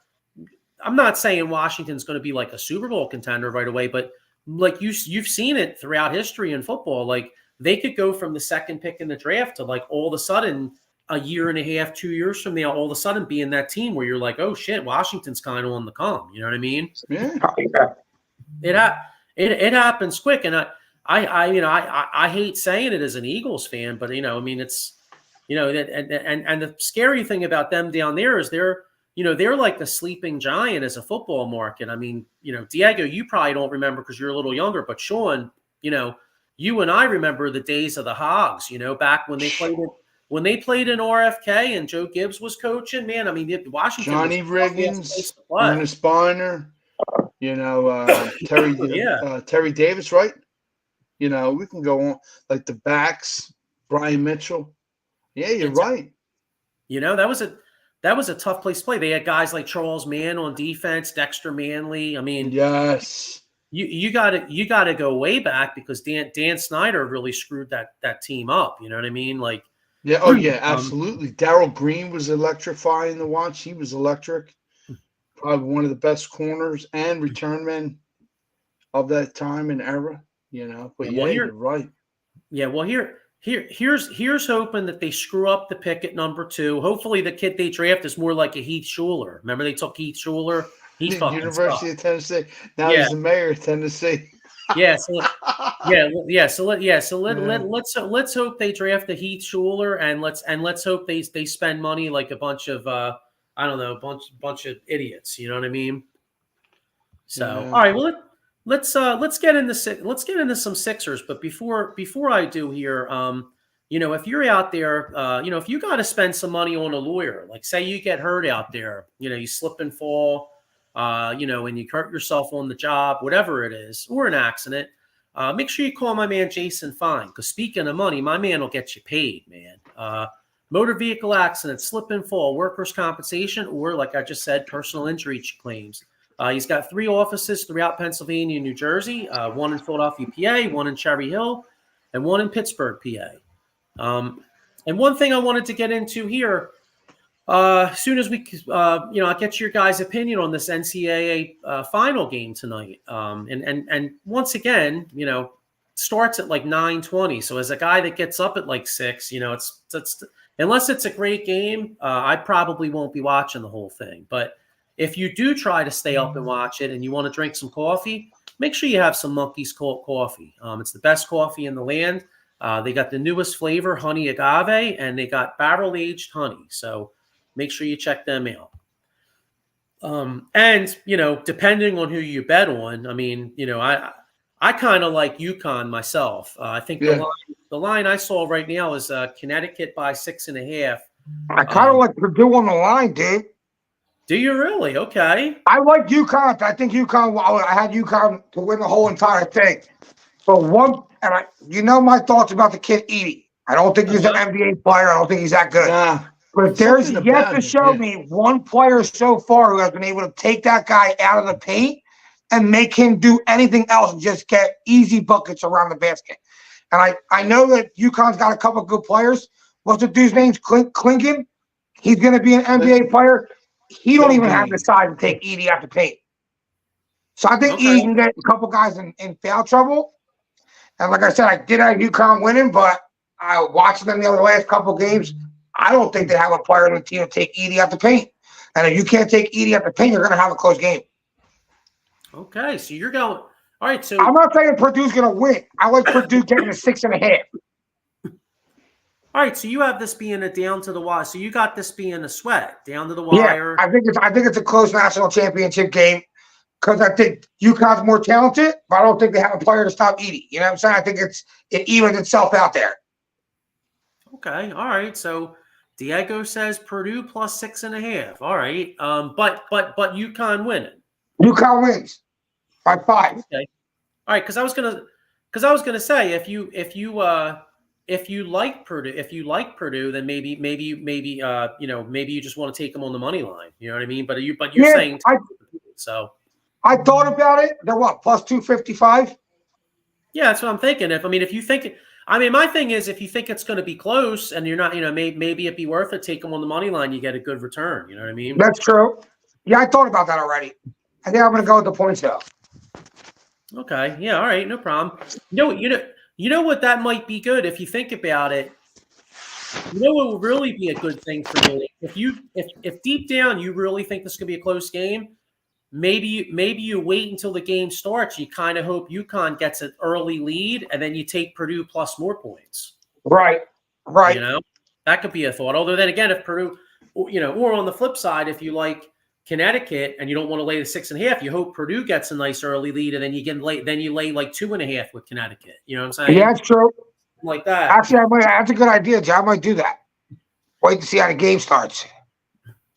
A: I'm not saying Washington's going to be like a Super Bowl contender right away, but like you've seen it throughout history in football. Like they could go from the second pick in the draft to like all of a sudden a year and a half, 2 years from now, all of a sudden being that team where you're like, oh shit, Washington's kind of on the come. You know what I mean?
C: Yeah.
A: It happens quick, and I hate saying it as an Eagles fan, but I mean it's and the scary thing about them down there is they're like the sleeping giant as a football market. I mean, Diego, you probably don't remember because you're a little younger, but Sean, you and I remember the days of the Hogs, back when they played in RFK and Joe Gibbs was coaching. Man, I mean Washington,
C: Johnny Riggins, Ernest Bonner, Terry Davis, right? We can go on like the backs, Brian Mitchell. Yeah, you're right.
A: That was a tough place to play. They had guys like Charles Mann on defense, Dexter Manley. I mean,
C: yes,
A: you got to go way back because Dan Snyder really screwed that team up. You know what I mean? Like,
C: yeah, oh yeah, absolutely. Darryl Green was electrifying to watch. He was electric. Probably one of the best corners and return men of that time and era. But you're right.
A: Yeah, well, here's hoping that they screw up the pick at number 2. Hopefully, the kid they draft is more like a Heath Schuler. Remember they took Heath Schuler? He's fucking
C: University of Tennessee. Now he's the mayor of Tennessee.
A: Let's hope they draft the Heath Schuler and let's hope they spend money like a bunch of bunch of idiots. You know what I mean? So all right, well. let's get into some Sixers. But before I do here, if you're out there, if you got to spend some money on a lawyer, like say you get hurt out there, you slip and fall, and you hurt yourself on the job, whatever it is, or an accident. Make sure you call my man Jason Fine, because speaking of money, my man will get you paid, man. Motor vehicle accident, slip and fall, workers' compensation, or like I just said, personal injury claims. He's got 3 offices throughout Pennsylvania and New Jersey, 1 in Philadelphia, PA, 1 in Cherry Hill, and 1 in Pittsburgh, PA. And one thing I wanted to get into here, as soon as we, I'll get your guys' opinion on this NCAA final game tonight. And once again, starts at like 9:20. So as a guy that gets up at like 6, it's unless it's a great game, I probably won't be watching the whole thing. But if you do try to stay up and watch it and you want to drink some coffee, make sure you have some Monkey's coffee. It's the best coffee in the land. They got the newest flavor, honey agave, and they got barrel-aged honey. So make sure you check them out. And, depending on who you bet on, I mean, I kind of like UConn myself. I think the line I saw right now is Connecticut by 6.5.
B: I kind of like Purdue on the line, dude.
A: Do you really? Okay.
B: I like UConn. I think UConn. I had UConn to win the whole entire thing. But my thoughts about the kid Edey. I don't think he's an NBA player. I don't think he's that good. But there's yet to show me one player so far who has been able to take that guy out of the paint and make him do anything else and just get easy buckets around the basket. And I know that UConn's got a couple of good players. What's the dude's name? Klingon. He's going to be an NBA player. He don't even have the size to take Edey out the paint. So I think Edey can get a couple guys in foul trouble. And like I said, I did have UConn winning, but I watched them the last couple games. I don't think they have a player on the team to take Edey out the paint. And if you can't take Edey out the paint, you're going to have a close game.
A: Okay, so you're going. All right, so
B: I'm not saying Purdue's going to win. I like Purdue getting a 6.5.
A: All right, so you have this being a down to the wire. So you got this being a sweat, down to the wire.
B: Yeah, I think it's a close national championship game because I think UConn's more talented, but I don't think they have a player to stop Edey. You know what I'm saying? I think it evens itself out there.
A: Okay, all right. So Diego says Purdue plus 6.5. All right, but UConn winning.
B: UConn wins by 5.
A: Okay, all right. Because I was gonna say if you like Purdue, then maybe you just want to take them on the money line. You know what I mean? But you're saying so.
B: I thought about it. They're what, plus 255?
A: Yeah, that's what I'm thinking. If you think, my thing is if you think it's going to be close and you're not, maybe it'd be worth it. Take them on the money line. You get a good return. You know what I mean?
B: That's true. Yeah, I thought about that already. I think I'm going to go with the points though.
A: Okay. Yeah. All right. No problem. You know what? That might be good if you think about it. You know what would really be a good thing for you if deep down you really think this could be a close game. Maybe you wait until the game starts. You kind of hope UConn gets an early lead, and then you take Purdue plus more points.
B: Right.
A: That could be a thought. Although then again, if Purdue, or on the flip side, if you like Connecticut and you don't want to lay the 6.5, you hope Purdue gets a nice early lead, and then you lay like 2.5 with Connecticut. You know what I'm saying?
B: Yeah, that's true.
A: Like that.
B: Actually, that's a good idea, John. I might do that. Wait to see how the game starts.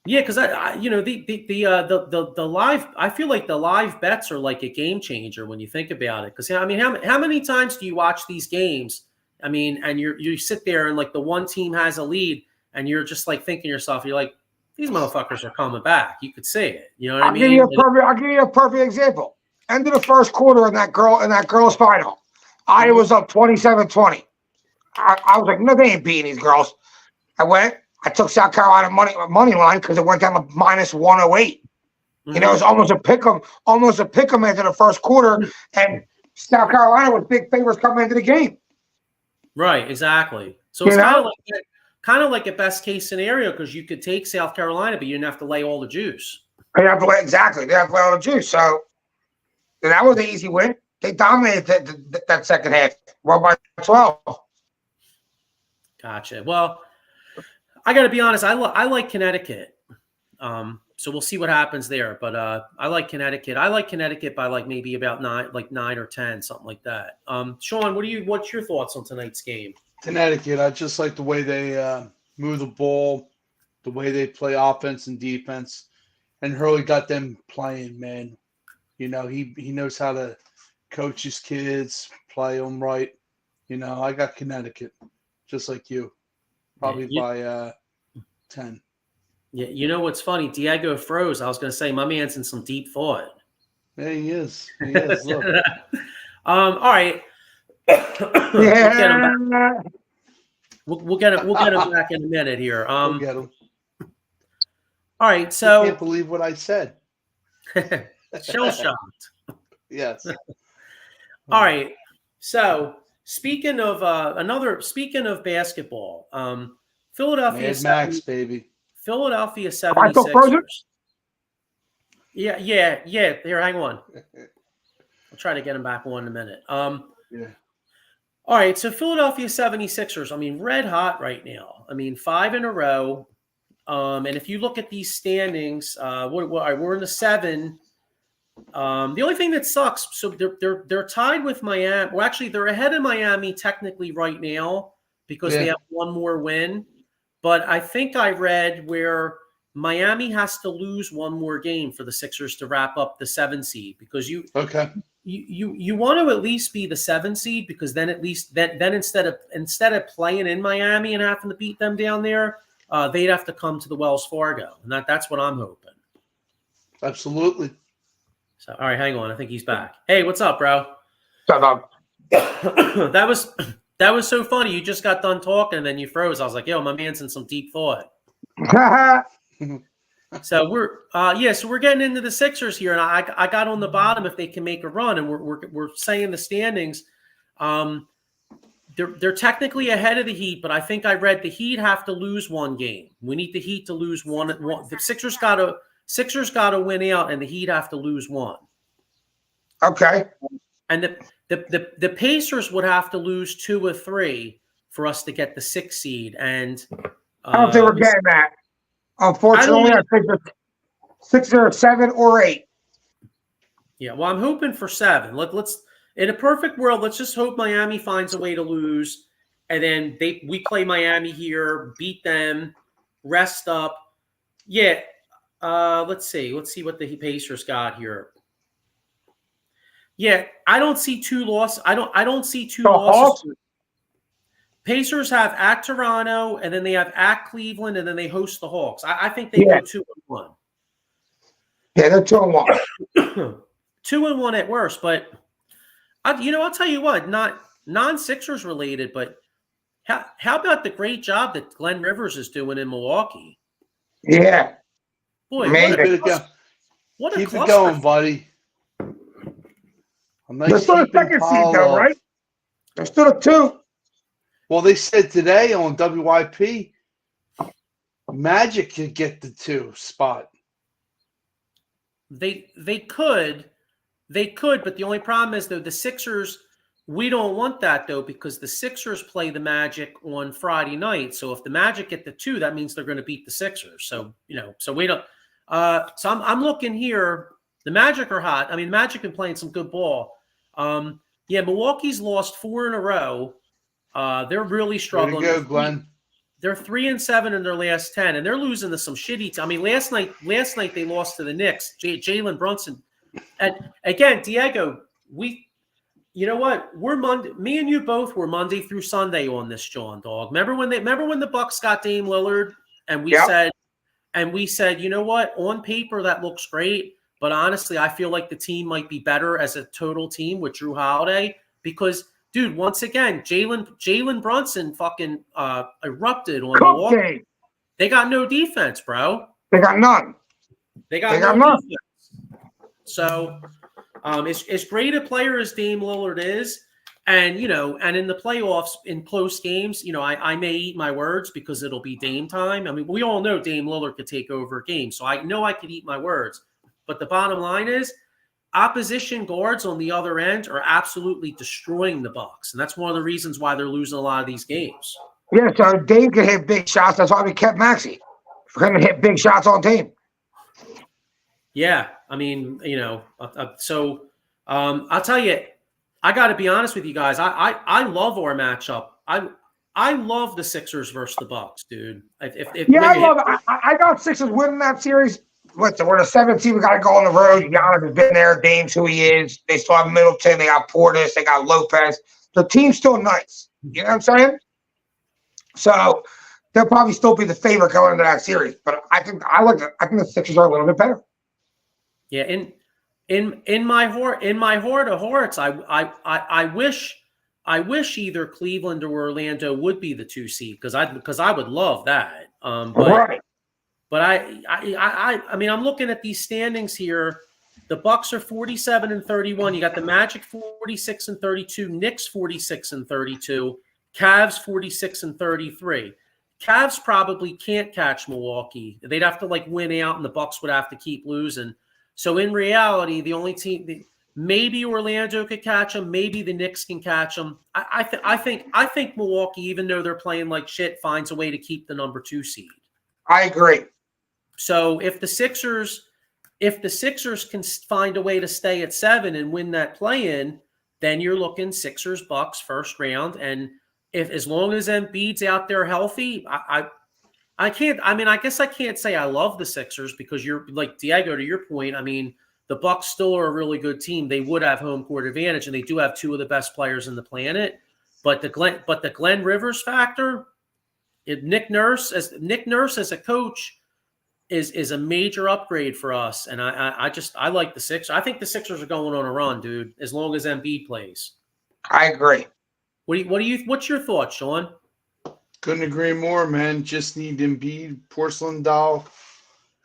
A: Yeah, because the live, I feel like the live bets are like a game changer when you think about it. Because how many times do you watch these games? And you sit there and like the one team has a lead, and you're just like thinking to yourself, you're like, these motherfuckers are coming back. You could see it. You know what I mean?
B: I'll give you a perfect example. End of the first quarter in that girls' final, Iowa was up 27-20. I was like, no, they ain't beating these girls. I took South Carolina money line because it went down to minus 108. Mm-hmm. It was almost a pick 'em into the first quarter, and South Carolina was big favorites coming into the game.
A: Right, exactly. So it's kind of like a best case scenario because you could take South Carolina, but you didn't have to lay all the juice.
B: Exactly. They have to lay all the juice. So that was an easy win. They dominated that second half. Well, by 12.
A: Gotcha. Well, I got to be honest. I like Connecticut. so we'll see what happens there. But I like Connecticut. I like Connecticut by like maybe about 9 or 10, something like that. Sean, what's your thoughts on tonight's game?
C: Connecticut. I just like the way they move the ball, the way they play offense and defense, and Hurley got them playing. Man, he knows how to coach his kids, play them right. I got Connecticut, just like you, probably by 10.
A: Yeah, you know what's funny? Diego froze. I was going to say my man's in some deep thought.
C: Yeah, he is. Look.
A: All right.
B: Yeah.
A: We'll get him back in a minute here.
C: We'll get him.
A: All right, so
C: I can't believe what I said.
A: shell shocked.
C: Yes.
A: All right. So speaking of basketball, Philadelphia
C: Mad Max, baby.
A: Philadelphia
B: I thought
A: 76ers. Yeah. Here, hang on. I'll try to get him back on in a minute.
C: Yeah.
A: All right, so Philadelphia 76ers, I mean, red hot right now. I mean, 5 in a row. And if you look at these standings, we're in the 7. The only thing that sucks, so they're tied with Miami. Well, actually, they're ahead of Miami technically right now because they have one more win. But I think I read where Miami has to lose one more game for the Sixers to wrap up the 7 seed because you want to at least be the 7 seed because then at least then instead of playing in Miami and having to beat them down there, they'd have to come to the Wells Fargo, and that's what I'm hoping.
C: Absolutely.
A: So all right, hang on, I think he's back. Hey, what's up, bro?
B: Shut up.
A: That was so funny. You just got done talking and then you froze. I was like, yo, my man's in some deep thought. So we're getting into the Sixers here, and I got on the bottom if they can make a run, and we're saying the standings. They're technically ahead of the Heat, but I think I read the Heat have to lose one game. We need the Heat to lose one. The Sixers got to win out, and the Heat have to lose one.
B: Okay.
A: And the Pacers would have to lose 2 or 3 for us to get the 6th seed. And
B: I don't think we're getting that. Unfortunately, I think the 6 or 7 or 8.
A: Yeah, well, I'm hoping for 7. Let's in a perfect world, let's just hope Miami finds a way to lose, and then we play Miami here, beat them, rest up. Yeah, let's see what the Pacers got here. Yeah, I don't see 2 losses. I don't see 2 losses. Pacers have at Toronto, and then they have at Cleveland, and then they host the Hawks. I think they go 2-1.
B: Yeah, they're 2-1.
A: 2-1 at worst, but I'll tell you what, not non-Sixers related, but how about the great job that Glenn Rivers is doing in Milwaukee?
B: Yeah.
A: Boy, what a
C: keep
A: cluster.
C: it going, buddy.
B: They're still a 2nd seed, though, right? They're still a 2.
C: Well, they said today on WIP, Magic could get the 2 spot.
A: They could, but the only problem is though the Sixers. We don't want that though because the Sixers play the Magic on Friday night. So if the Magic get the 2, that means they're going to beat the Sixers. So so we don't. So I'm looking here. The Magic are hot. I mean, Magic been playing some good ball. Milwaukee's lost 4 in a row. They're really struggling.
C: Way to go, Glenn.
A: They're 3-7 in their last 10, and they're losing to some shitty. I mean, last night they lost to the Knicks. Jalen Brunson, and again, Diego. You know what? We're Monday. Me and you both were Monday through Sunday on this, John Dog. Remember when the Bucks got Dame Lillard, and we said, you know what? On paper that looks great, but honestly, I feel like the team might be better as a total team with Drew Holiday because. Dude, once again, Jalen Brunson fucking erupted on Milwaukee. They got no defense, bro.
B: They got none.
A: They got none. Defense. So, as great a player as Dame Lillard is, and and in the playoffs, in close games, I may eat my words because it'll be Dame time. I mean, we all know Dame Lillard could take over a game, so I know I could eat my words. But the bottom line is, opposition guards on the other end are absolutely destroying the Bucks, and that's one of the reasons why they're losing a lot of these games.
B: Yeah, so Dame can hit big shots. That's why we kept Maxey. We're going to hit big shots on Dame.
A: Yeah, I mean, I'll tell you, I got to be honest with you guys. I love our matchup. I love the Sixers versus the Bucks, dude. If
B: Yeah, I
A: maybe
B: love it. I got Sixers winning that series. Listen, we're the 17th. We got to go on the road. Giannis has been there. Dame's who he is. They still have Middleton. They got Portis. They got Lopez. The team's still nice. You know what I'm saying? So they'll probably still be the favorite going into that series. But I think the Sixers are a little bit better.
A: Yeah, in my heart of hearts, I wish either Cleveland or Orlando would be the 2 seed because I would love that.
B: Right.
A: But I mean, I'm looking at these standings here. The Bucks are 47-31. You got the Magic 46-32, Knicks 46-32, Cavs 46-33. Cavs probably can't catch Milwaukee. They'd have to like win out, and the Bucks would have to keep losing. So in reality, the only team, maybe Orlando could catch them, maybe the Knicks can catch them. I think Milwaukee, even though they're playing like shit, finds a way to keep the number 2 seed.
B: I agree.
A: So if the Sixers can find a way to stay at 7 and win that play-in, then you're looking Sixers Bucks first round. And if as long as Embiid's out there healthy, I can't. I mean, I guess I can't say I love the Sixers because you're like Diego. To your point, I mean, the Bucks still are a really good team. They would have home court advantage, and they do have 2 of the best players in the planet. But the Glenn Rivers factor, Nick Nurse as a coach is a major upgrade for us. And I like the Sixers. I think the Sixers are going on a run, dude. As long as Embiid plays.
B: I agree.
A: What's your thoughts, Sean?
C: Couldn't agree more, man. Just need Embiid, porcelain doll,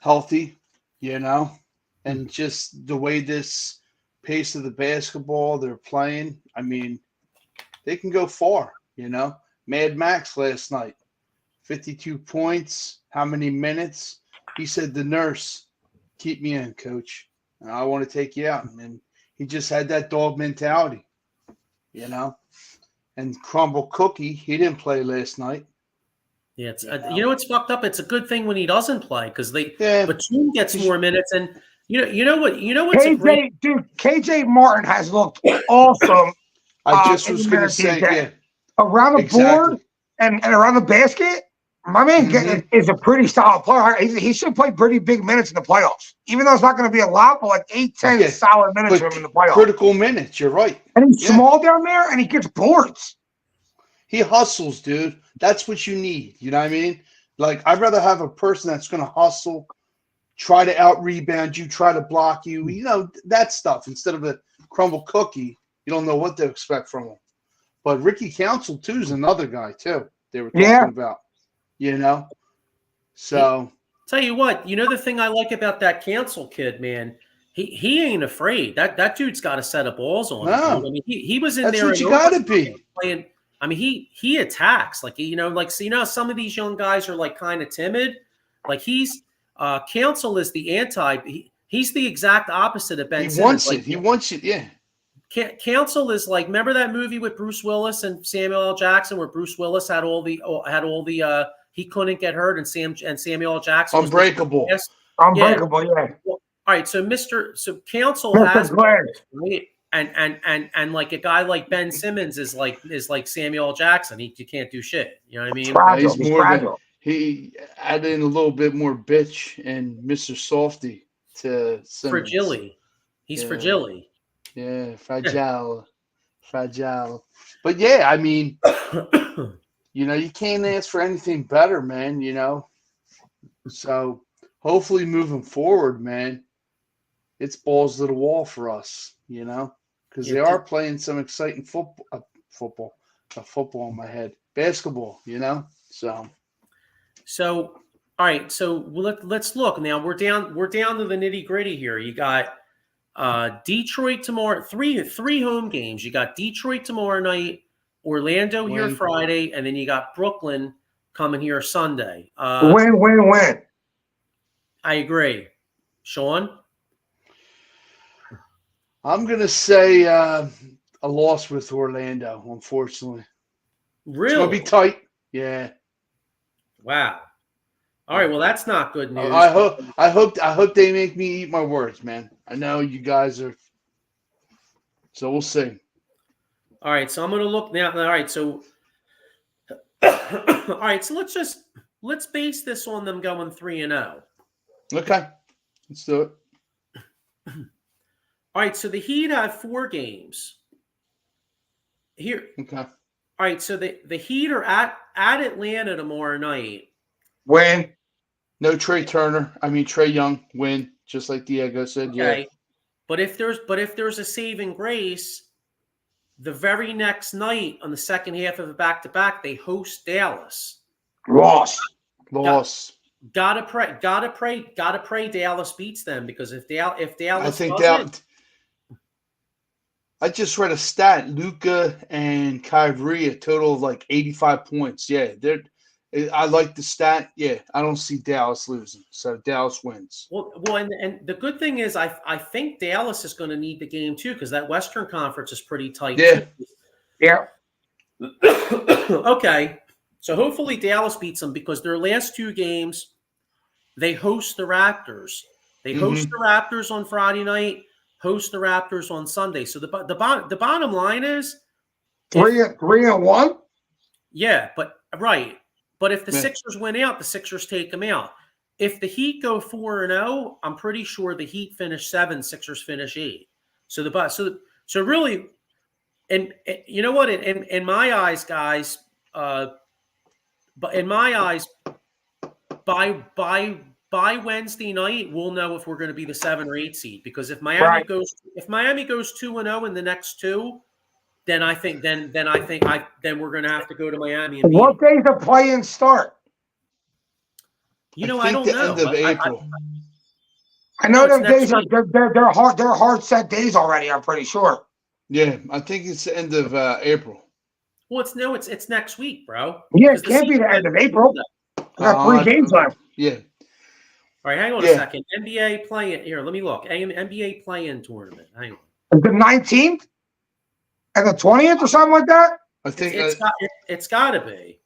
C: healthy, and just the way this pace of the basketball they're playing. I mean, they can go far, Mad Max last night, 52 points. How many minutes? He said, "The nurse, keep me in, coach. I want to take you out." And he just had that dog mentality, And Crumble Cookie, he didn't play last night.
A: Yeah, it's fucked up. It's a good thing when he doesn't play because Batum gets more minutes, and you know what
B: KJ Martin has looked awesome.
C: I just was going to say,
B: around the board and around the basket. My man is a pretty solid player. He should play pretty big minutes in the playoffs, even though it's not going to be a lot, but like 8-10 solid minutes for him in the playoffs.
C: Critical minutes. You're right.
B: And he's small down there, and he gets boards.
C: He hustles, dude. That's what you need. You know what I mean? Like, I'd rather have a person that's going to hustle, try to out-rebound you, try to block you, that stuff, instead of a crumble cookie. You don't know what to expect from him. But Ricky Council, too, is another guy, too, they were talking about. So.
A: Tell you what, the thing I like about that Cancel kid, man, he ain't afraid. That dude's got a set of balls on him. I mean, he was in
C: that's
A: there.
C: That's what you got to be.
A: Playing, I mean, he attacks. Like, some of these young guys are like kind of timid. Like Cancel is the he's the exact opposite of Ben Simmons.
C: He wants it, yeah.
A: Cancel is like, remember that movie with Bruce Willis and Samuel L. Jackson where Bruce Willis had all the he couldn't get hurt and Samuel L. Jackson
C: Unbreakable.
B: Unbreakable, yeah.
A: Well, all right, so Council has right? And like a guy like Ben Simmons is like Samuel L. Jackson. You can't do shit. You know what I mean?
B: Fragile.
C: He's fragile. He added in a little bit more bitch and Mr. Softy to Simmons.
A: Fragile. He's fragile.
C: Yeah, fragile. Fragile. But yeah, I mean, you can't ask for anything better, man, So hopefully moving forward, man, it's balls to the wall for us, because they are playing some exciting football in my head, basketball,
A: So, all right. So let's look now. We're down to the nitty gritty here. You got Detroit tomorrow. Three home games. You got Detroit tomorrow night, Orlando here Friday, and then you got Brooklyn coming here Sunday.
B: Win.
A: I agree, Sean.
C: I'm gonna say a loss with Orlando. Unfortunately,
A: really,
C: it's gonna be tight. Yeah.
A: Wow. All right, well, that's not good news.
C: I hope they make me eat my words, man. I know you guys are. So we'll see.
A: All right, so I'm going to look now. All right, so all right, so let's base this on them going 3-0.
C: Okay, let's do it.
A: All right, so the Heat have 4 games here.
C: Okay.
A: All right, so the Heat are at Atlanta tomorrow night.
B: Win.
C: No Trey Young win, just like Diego said.
A: Okay.
C: Yeah.
A: But if there's a saving grace, the very next night on the second half of a back-to-back, they host Dallas.
B: Loss.
A: Gotta pray Dallas beats them, because if Dallas
C: I think
A: doesn't,
C: I just read a stat. Luka and Kyrie a total of like 85 points. Yeah, I like the stat. Yeah, I don't see Dallas losing, so Dallas wins.
A: Well, and the good thing is, I think Dallas is going to need the game too, because that Western Conference is pretty tight.
C: Yeah.
B: Yeah.
A: Okay, so hopefully Dallas beats them, because their last 2 games, they host the Raptors. They host the Raptors on Friday night, host the Raptors on Sunday. So the bottom line is
B: 3-1.
A: Yeah, but if the Sixers win out, the Sixers take them out. If the Heat go 4-0, I'm pretty sure the Heat finish 7, Sixers finish 8. So really, and you know what? In my eyes, guys, but in my eyes, by Wednesday night, we'll know if we're going to be the 7 or 8 seed. Because if Miami goes 2-0 in the next 2, then I think then we're going to have to go to Miami. And
B: What days the play-in start?
A: I don't know.
C: End of April.
B: I know
A: it's
B: them days
A: next
B: are they're hard set days already. I'm pretty sure.
C: Yeah, I think it's the end of April.
A: Well, it's next week, bro.
B: Yeah, it can't be the end of April. We got 3 games left.
C: Yeah.
A: All right, hang on a second. NBA play-in here. Let me look. NBA play-in tournament. Hang on.
B: The 19th and the 20th or something like that.
C: I think
A: it's got to be.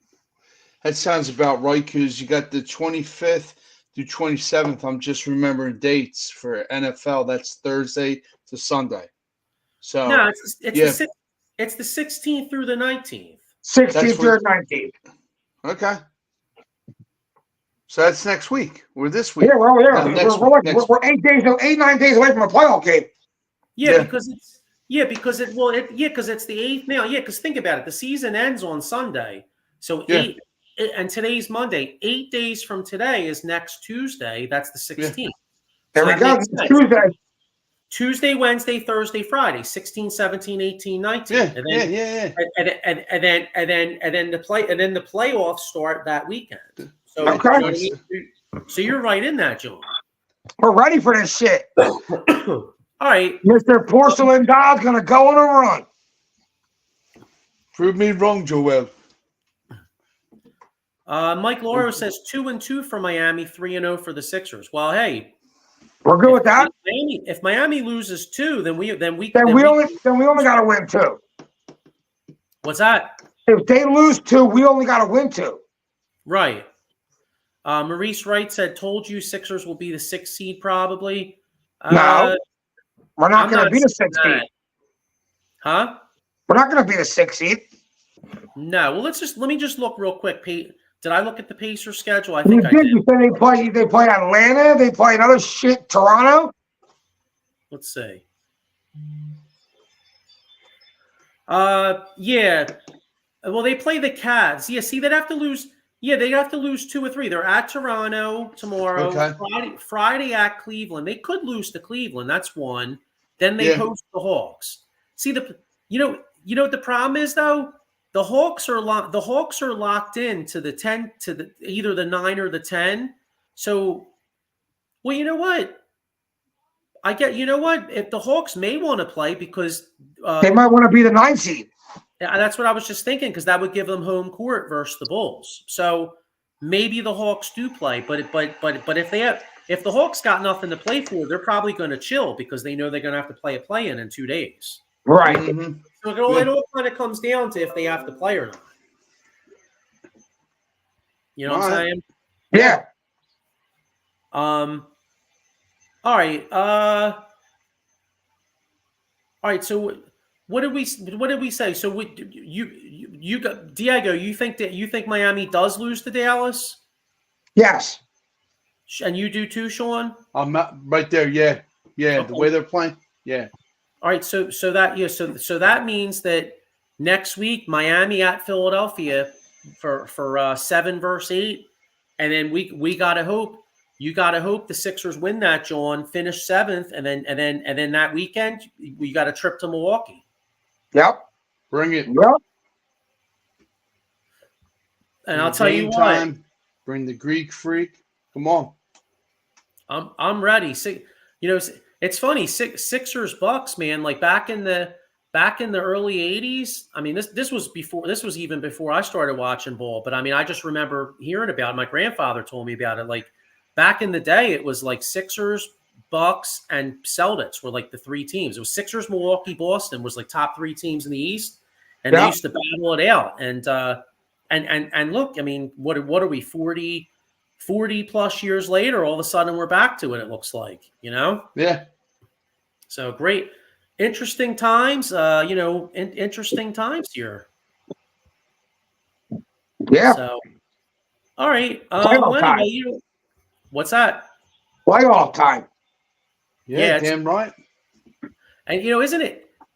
C: That sounds about right, because you got the 25th through 27th. I'm just remembering dates for NFL. That's Thursday to Sunday. So
A: no, it's the 16th through the 19th.
B: 16th through 19th.
C: Okay. So that's next week. We're this week.
B: Yeah, well, yeah.
C: Week.
B: We're 9 days away from a playoff game.
A: Yeah, because it's the 8th now. Yeah, because think about it. The season ends on Sunday. So 8, and today's Monday. 8 days from today is next Tuesday. That's the 16th.
B: Yeah. There we go.
A: Tuesday, Wednesday, Thursday, Friday, 16, 17, 18, 19.
C: Yeah,
A: and then, And then the playoffs start that weekend. So,
B: okay.
A: You know what I mean? So you're right in that, John.
B: We're ready for this shit.
A: All right.
B: Mr. Porcelain Doll's going to go on a run.
C: Prove me wrong, Joel.
A: Mike Lauro says 2-2 for Miami, 3-0 for the Sixers. Well, hey,
B: we're good with that.
A: If Miami loses 2, then we only
B: got to win 2.
A: What's that?
B: If they lose 2, we only got to win 2.
A: Right. Maurice Wright said, "Told you Sixers will be the 6th seed probably."
B: No, we're not going to be the 6th seed.
A: Huh?
B: We're not going to be the 6th seed.
A: No. Well, let me just look real quick. Did I look at the Pacers schedule? I think I did.
B: You said they play Atlanta. They play another shit Toronto.
A: Let's see. Yeah. Well, they play the Cavs. Yeah. See, they'd have to lose. Yeah, they have to lose 2 or 3. They're at Toronto tomorrow.
C: Okay.
A: Friday at Cleveland. They could lose to Cleveland. That's one. Then they host the Hawks. See you know what the problem is though? The Hawks are locked in to the 10 to either the 9 or the 10. So, well, you know what? If the Hawks may want to play because
B: they might want to be the 9 seed.
A: That's what I was just thinking, because that would give them home court versus the Bulls. So maybe the Hawks do play, but if the Hawks got nothing to play for, they're probably going to chill because they know they're going to have to play a play-in in 2 days.
B: Right.
C: Mm-hmm.
A: So it all kind of comes down to if they have to play or not. You know what I'm saying?
B: Yeah.
A: All right. All right. So what did we say? So you got Diego. You think Miami does lose to Dallas,
B: Yes.
A: and you do too, Sean?
C: I'm not right there. Yeah. Yeah.
A: Okay.
C: The way they're playing. Yeah.
A: All right. So that means that next week Miami at Philadelphia for 7 versus 8, and then we gotta hope. You got to hope the Sixers win that, John. Finish 7th, and then that weekend we got a trip to Milwaukee.
B: Yep.
C: Bring it.
B: Yep.
A: And I'll tell you what.
C: Bring the Greek freak. Come on.
A: I'm ready. It's funny. Sixers Bucks, man. Like back in the early '80s. I mean, this was even before I started watching ball. But I mean, I just remember hearing about it. My grandfather told me about it. Like. Back in the day, it was like Sixers, Bucks, and Celtics were like the 3 teams. It was Sixers, Milwaukee, Boston was like top 3 teams in the East, and they used to battle it out. And look, I mean, what are we 40 plus years later? All of a sudden, we're back to it. It looks like,
C: Yeah.
A: So great, interesting times. Interesting times here.
B: Yeah.
A: So, all right. What's that?
B: Playoff time.
C: Yeah, damn right.
A: And isn't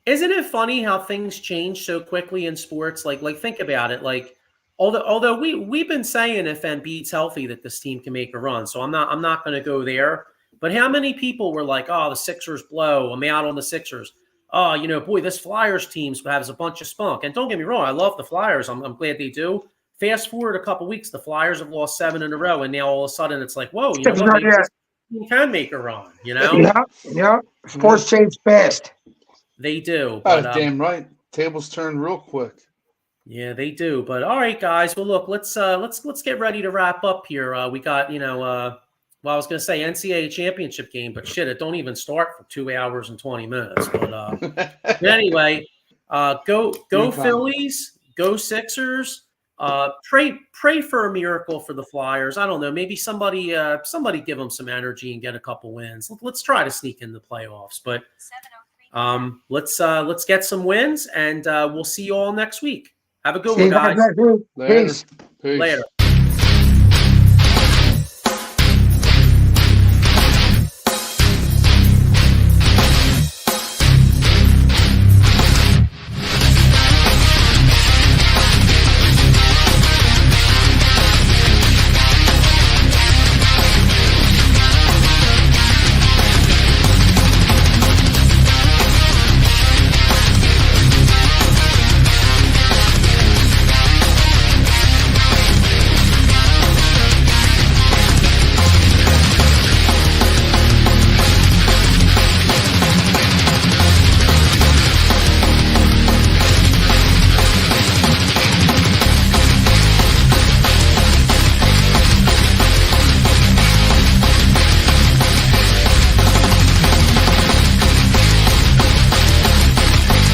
A: it funny how things change so quickly in sports? Like think about it. Like although we've been saying if Embiid's healthy that this team can make a run. So I'm not going to go there. But how many people were like, "Oh, the Sixers blow. I'm out on the Sixers." Oh, boy, this Flyers team has a bunch of spunk. And don't get me wrong, I love the Flyers. I'm glad they do. Fast forward a couple weeks, the Flyers have lost 7 in a row, and now all of a sudden it's like, whoa, maybe this team can make a run,
B: Yeah. Sports change fast.
A: They do.
C: But, damn right. Tables turn real quick.
A: Yeah, they do. But all right, guys. Well, look, let's get ready to wrap up here. We got, I was going to say NCAA championship game, but shit, it don't even start for 2 hours and 20 minutes. But anyway, go Phillies, go Sixers. Pray for a miracle for the Flyers. I don't know. Maybe somebody give them some energy and get a couple wins. Let's try to sneak in the playoffs. But let's get some wins, and we'll see you all next week. Have a good one, guys.
B: Peace.
C: Peace.
A: Later.